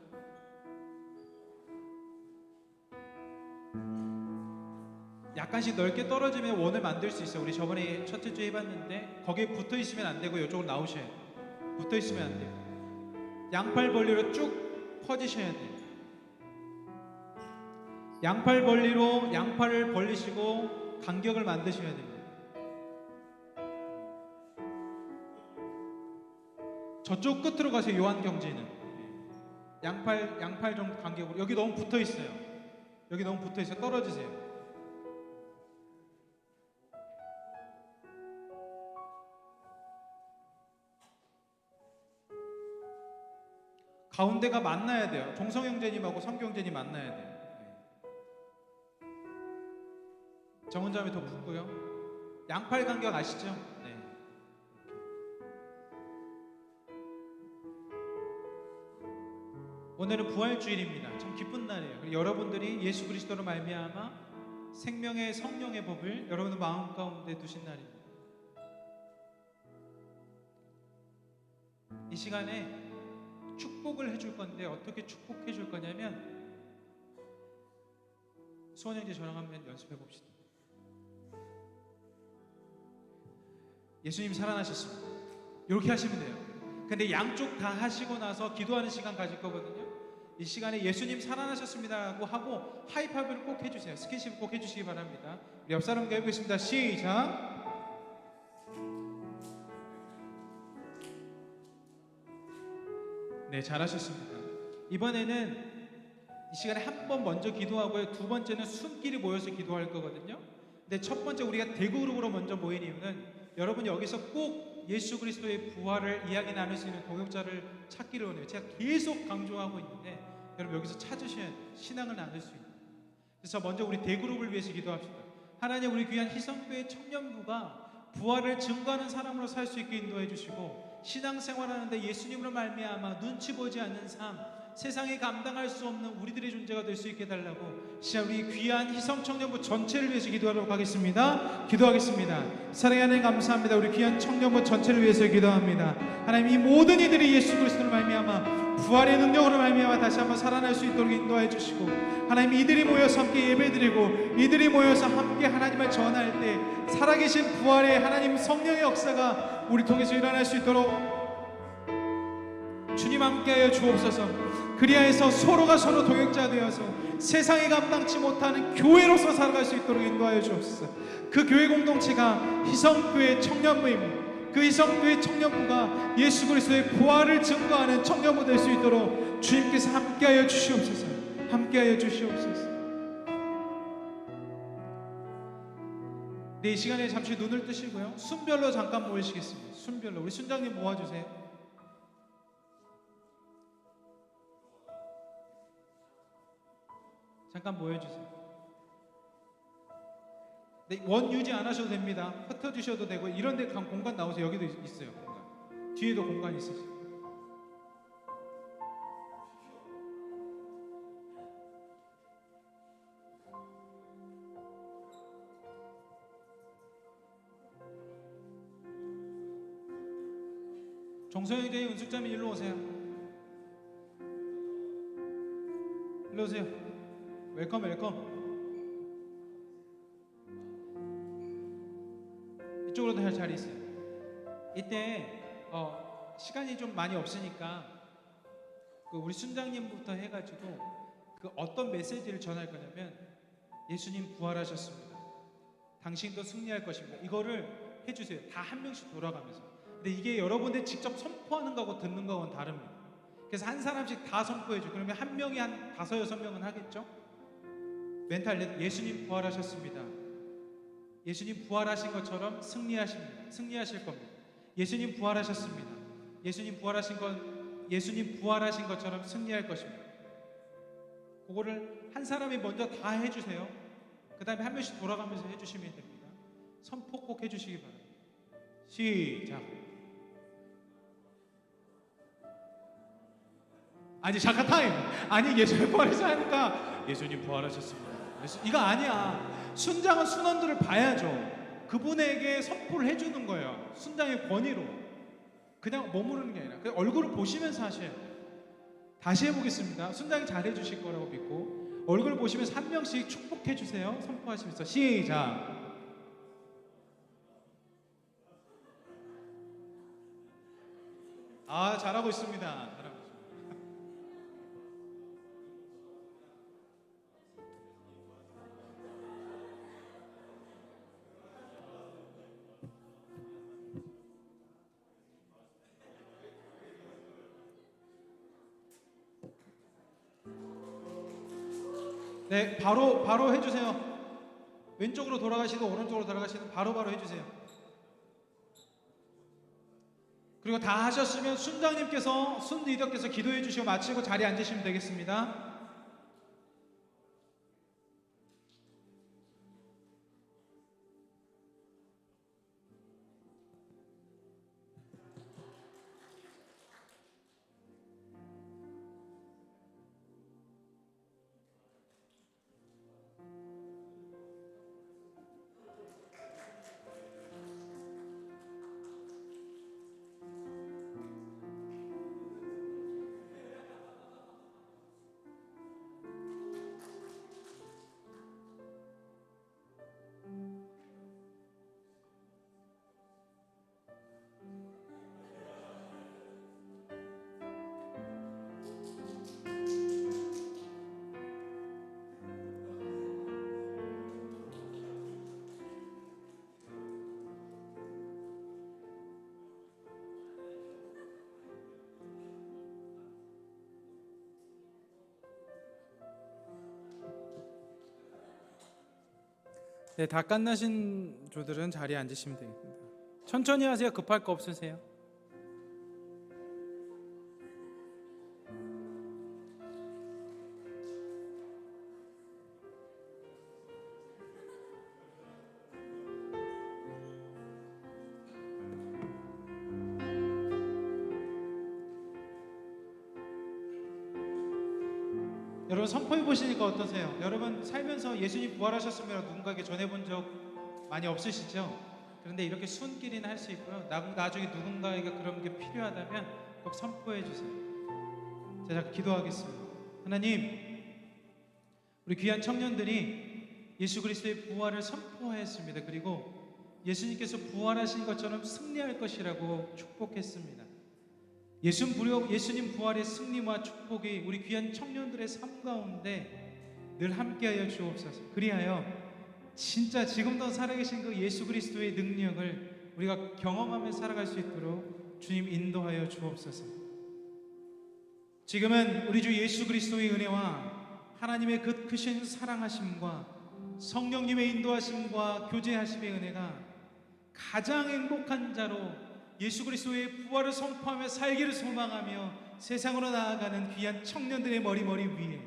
약간씩 넓게 떨어지면 원을 만들 수 있어요. 우리 저번에 첫째 주 해봤는데 거기에 붙어 있으면 안 되고 이쪽으로 나오셔야 돼요. 붙어 있으면 안 돼요. 양팔 벌리로 쭉 퍼지셔야 돼요. 양팔 벌리로 양팔을 벌리시고 간격을 만드셔야 됩니다. 저쪽 끝으로 가세요. 요한경제는 양팔 정도 간격으로. 여기 너무 붙어 있어요. 여기 너무 붙어 있어요. 떨어지세요. 가운데가 만나야 돼요. 종성형제님하고 성경제님 만나야 돼요. 정은점이 더 붙고요. 양팔 간격 아시죠? 네. 오늘은 부활주일입니다. 참 기쁜 날이에요. 여러분들이 예수 그리스도로 말미암아 생명의 성령의 법을 여러분의 마음 가운데 두신 날입니다. 이 시간에 축복을 해줄 건데 어떻게 축복해 줄 거냐면 수원 형제 저랑 한번 연습해 봅시다. 예수님 살아나셨습니다. 이렇게 하시면 돼요. 근데 양쪽 다 하시고 나서 기도하는 시간 가질 거거든요. 이 시간에 예수님 살아나셨습니다라고 하고 하이파이브를 꼭 해주세요. 스킨십 꼭 해주시기 바랍니다. 우리 옆 사람과 해보겠습니다. 시작. 네, 잘하셨습니다. 이번에는 이 시간에 한 번 먼저 기도하고요. 두 번째는 순끼리 모여서 기도할 거거든요. 근데 첫 번째 우리가 대그룹으로 먼저 모인 이유는 여러분 여기서 꼭 예수 그리스도의 부활을 이야기 나눌 수 있는 동역자를 찾기를 원해요. 제가 계속 강조하고 있는데 여러분 여기서 찾으셔야 돼요. 신앙을 나눌 수 있는. 그래서 먼저 우리 대그룹을 위해서 기도합시다. 하나님, 우리 귀한 희성교회 청년부가 부활을 증거하는 사람으로 살 수 있게 인도해 주시고 신앙생활하는데 예수님으로 말미암아 눈치 보지 않는 삶, 세상에 감당할 수 없는 우리들의 존재가 될 수 있게 해달라고 진짜 우리 귀한 희성 청년부 전체를 위해서 기도하도록 하겠습니다. 기도하겠습니다. 사랑하는 하나님 감사합니다. 우리 귀한 청년부 전체를 위해서 기도합니다. 하나님, 이 모든 이들이 예수 그리스도로 말미암아 부활의 능력으로 말미암아 다시 한번 살아날 수 있도록 인도해 주시고 하나님, 이들이 모여서 함께 예배드리고 이들이 모여서 함께 하나님을 전할 때 살아계신 부활의 하나님 성령의 역사가 우리 통해서 일어날 수 있도록 주님 함께하여 주옵소서. 그리하여서 서로가 서로 동역자 되어서 세상이 감당치 못하는 교회로서 살아갈 수 있도록 인도하여 주옵소서. 그 교회 공동체가 희성교회 청년부입니다. 그 희성교회 청년부가 예수 그리스도의 부활을 증거하는 청년부 될 수 있도록 주님께서 함께하여 주시옵소서. 함께 함께하여 주시옵소서. 네, 이 시간에 잠시 눈을 뜨시고요. 순별로 잠깐 모이시겠습니다. 순별로 우리 순장님 모아주세요. 잠깐 모여주세요. 네, 원 유지 안 하셔도 됩니다. 흩어주셔도 되고 이런 데 공간 나오세요. 여기도 있어요. 공간. 뒤에도 공간 있으시죠. 정서영제의 은숙자님 일로 오세요. 일로 오세요. 웰컴 웰컴. 이쪽으로도 잘 자리 있어요. 이때 시간이 좀 많이 없으니까 우리 순장님부터 해가지고 어떤 메시지를 전할 거냐면 예수님 부활하셨습니다. 당신도 승리할 것입니다. 이거를 해주세요. 다 한 명씩 돌아가면서. 근데 이게 여러분들 직접 선포하는 거하고 듣는 거하고는 다릅니다. 그래서 한 사람씩 다 선포해줘. 그러면 한 명이 한 5, 6명은 하겠죠? 멘탈 예수님 부활하셨습니다. 예수님 부활하신 것처럼 승리하십니다. 승리하실 겁니다. 예수님 부활하셨습니다. 예수님 부활하신 것처럼 승리할 것입니다. 그거를 한 사람이 먼저 다 해주세요. 그 다음에 한 명씩 돌아가면서 해주시면 됩니다. 선포 꼭 해주시기 바랍니다. 시작. 아니 잠깐 타임. 아니 예수님 부활하셨으니까 예수님 부활하셨습니다. 이거 아니야. 순장은 순원들을 봐야죠. 그분에게 선포를 해주는 거예요. 순장의 권위로. 그냥 머무르는 게 아니라 얼굴을 보시면서 하셔야 돼요. 다시 해보겠습니다. 순장이 잘해주실 거라고 믿고 얼굴을 보시면서 한 명씩 축복해주세요. 선포하시면서 시작. 아, 잘하고 있습니다. 잘하고 있습니다. 네, 바로 해주세요. 왼쪽으로 돌아가시든 오른쪽으로 돌아가시든 바로 해주세요. 그리고 다 하셨으면 순장님께서 순리더께서 기도해 주시고 마치고 자리에 앉으시면 되겠습니다. 네, 다 끝나신 조들은 자리에 앉으시면 되겠습니다. 천천히 하세요. 급할 거 없으세요? 여러분 선포해 보시니까 어떠세요? 여러분 살면서 예수님 부활하셨으면 누군가에게 전해본 적 많이 없으시죠? 그런데 이렇게 순끼리는 할 수 있고요. 나중에 누군가에게 그런 게 필요하다면 꼭 선포해 주세요. 제가 기도하겠습니다. 하나님, 우리 귀한 청년들이 예수 그리스도의 부활을 선포하였습니다. 그리고 예수님께서 부활하신 것처럼 승리할 것이라고 축복했습니다. 예수님 부활의 승리와 축복이 우리 귀한 청년들의 삶 가운데 늘 함께하여 주옵소서. 그리하여 진짜 지금도 살아계신 그 예수 그리스도의 능력을 우리가 경험하며 살아갈 수 있도록 주님 인도하여 주옵소서. 지금은 우리 주 예수 그리스도의 은혜와 하나님의 그 크신 사랑하심과 성령님의 인도하심과 교제하심의 은혜가 가장 행복한 자로 예수 그리스도의 부활을 선포하며 살기를 소망하며 세상으로 나아가는 귀한 청년들의 머리 위에,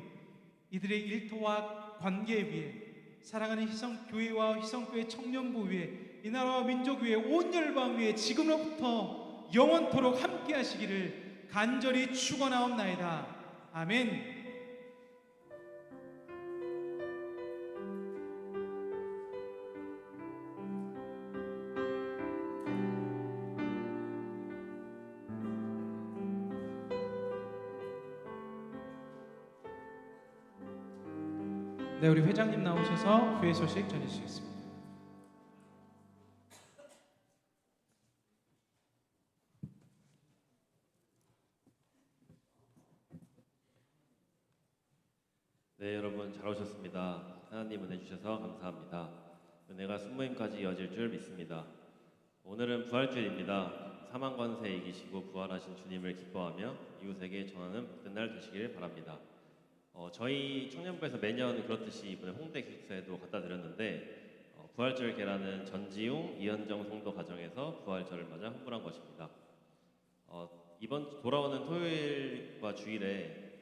이들의 일터와 관계 위에, 사랑하는 희성교회와 희성교회 청년부 위에, 이 나라와 민족 위에, 온 열방 위에 지금로부터 영원토록 함께 하시기를 간절히 축원하옵나이다. 아멘. 네, 우리 회장님 나오셔서 교회 소식 전해주시겠습니다. 네, 여러분 잘 오셨습니다. 하나님 은혜 주셔서 감사합니다. 은혜가 순모임까지 이어질 줄 믿습니다. 오늘은 부활주일입니다. 사망 권세 이기시고 부활하신 주님을 기뻐하며 이웃에게 전하는 복된 날 되시길 바랍니다. 저희 청년부에서 매년 그렇듯이 이번에 홍대 기숙사에도 갖다 드렸는데 부활절 계란은 전지용, 이현정 성도 가정에서 부활절을 맞아 헌물한 것입니다. 이번 돌아오는 토요일과 주일에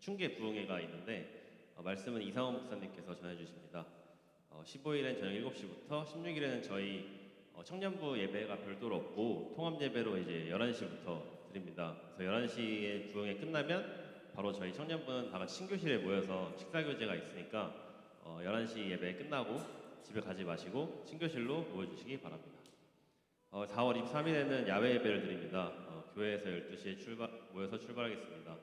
충계 부흥회가 있는데 말씀은 이상원 목사님께서 전해주십니다. 15일엔 저녁 7시부터 16일에는 저희 청년부 예배가 별도로 없고 통합 예배로 이제 11시부터 드립니다. 그래서 11시에 부흥회 끝나면 바로 저희 청년부는 다 같이 신교실에 모여서 식사 교제가 있으니까 11시 예배 끝나고 집에 가지 마시고 신교실로 모여주시기 바랍니다. 4월 23일에는 야외 예배를 드립니다. 교회에서 12시에 모여서 출발하겠습니다.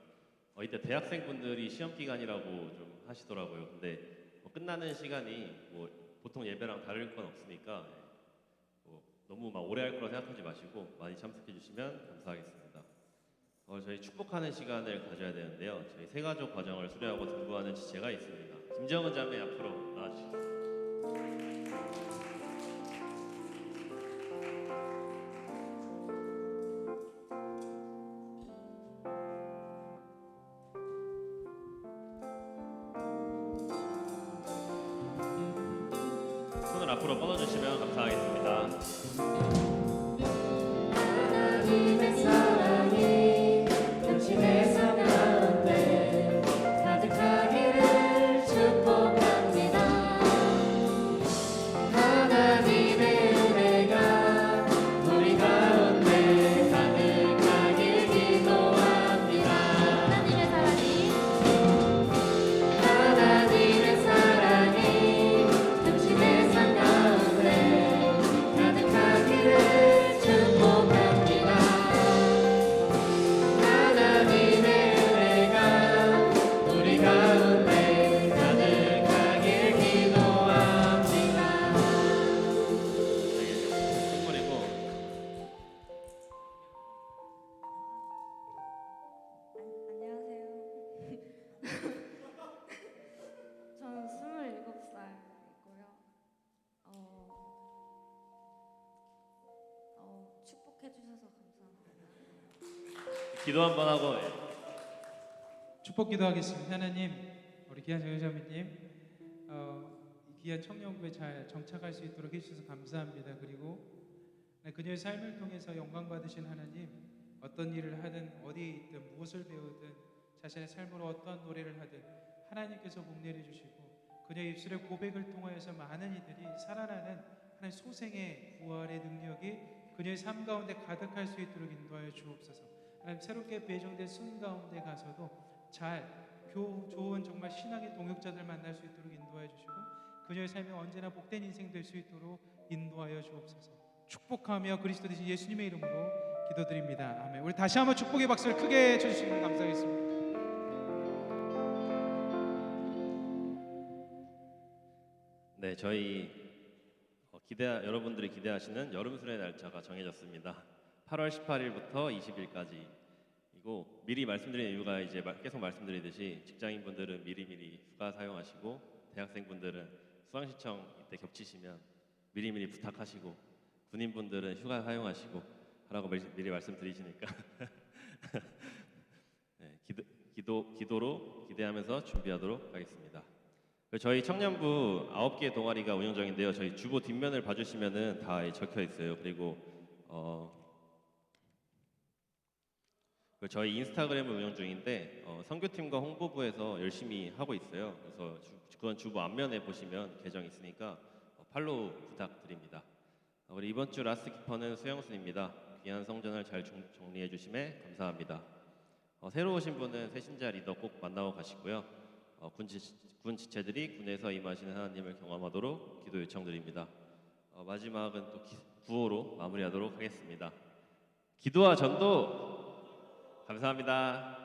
이때 대학생분들이 시험 기간이라고 좀 하시더라고요. 근데 끝나는 시간이 보통 예배랑 다를 건 없으니까 너무 막 오래 할 거라 생각하지 마시고 많이 참석해 주시면 감사하겠습니다. 저희 축복하는 시간을 가져야 되는데요. 저희 세가족 과정을 수료하고 등부하는 지체가 있습니다. 김정은 자매 앞으로 나와주시죠. 손을 앞으로 뻗어주시면 감사하겠습니다. 하나님의 사랑이 당신의 삶 가운데 가득하기를 축복합니다. 하나님의 은혜가 우리 가운데 가득하길 기도합니다. 하나님의 사랑이 당신의 삶 가운데 가득하기를 축복합니다. 하나님의 은혜가 우리 가운데 가득하길 기도합니다. 선물이고 저는 27살이고요. 축복해 주셔서 감사합니다. 기도 한번 하고 축복 기도하겠습니다. 하나님, 우리 귀한 정유자매님, 이 귀한 청년부에 잘 정착할 수 있도록 해주셔서 감사합니다. 그리고 그녀의 삶을 통해서 영광 받으신 하나님, 어떤 일을 하든 어디에 있든 무엇을 배우든 자신의 삶으로 어떠한 노래를 하든 하나님께서 복 내려주시고 그녀의 입술의 고백을 통하여서 많은 이들이 살아나는 하나님 소생의 부활의 능력이 그녀의 삶 가운데 가득할 수 있도록 인도하여 주옵소서. 하나님, 새롭게 배정된 순 가운데 가서도 잘 좋은 정말 신앙의 동역자들 만날 수 있도록 인도하여 주시고 그녀의 삶이 언제나 복된 인생 될 수 있도록 인도하여 주옵소서. 축복하며 그리스도 되신 예수님의 이름으로 기도드립니다. 아멘. 우리 다시 한번 축복의 박수를 크게 쳐주시면 감사하겠습니다. 네, 저희 여러분들이 기대하시는 여름수련의 날짜가 정해졌습니다. 8월 18일부터 20일까지이고 미리 말씀드리는 이유가 이제 계속 말씀드리듯이 직장인분들은 미리미리 휴가 사용하시고 대학생분들은 수강시청 이때 겹치시면 미리미리 부탁하시고 군인분들은 휴가 사용하시고 하라고 미리 말씀드리시니까 네, 기도로 기대하면서 준비하도록 하겠습니다. 저희 청년부 9개 동아리가 운영 중인데요. 저희 주보 뒷면을 봐주시면은 다 적혀 있어요. 그리고 저희 인스타그램을 운영 중인데 선교팀과 홍보부에서 열심히 하고 있어요. 그래서 그건 주보 앞면에 보시면 계정 있으니까 팔로우 부탁드립니다. 우리 이번 주 라스트 키퍼는 수영순입니다. 귀한 성전을 잘 정리해 주심에 감사합니다. 새로 오신 분은 새신자 리더 꼭 만나고 가시고요. 군 지체들이 군에서 임하시는 하나님을 경험하도록 기도 요청드립니다. 마지막은 또 구호로 마무리하도록 하겠습니다. 기도와 전도 감사합니다.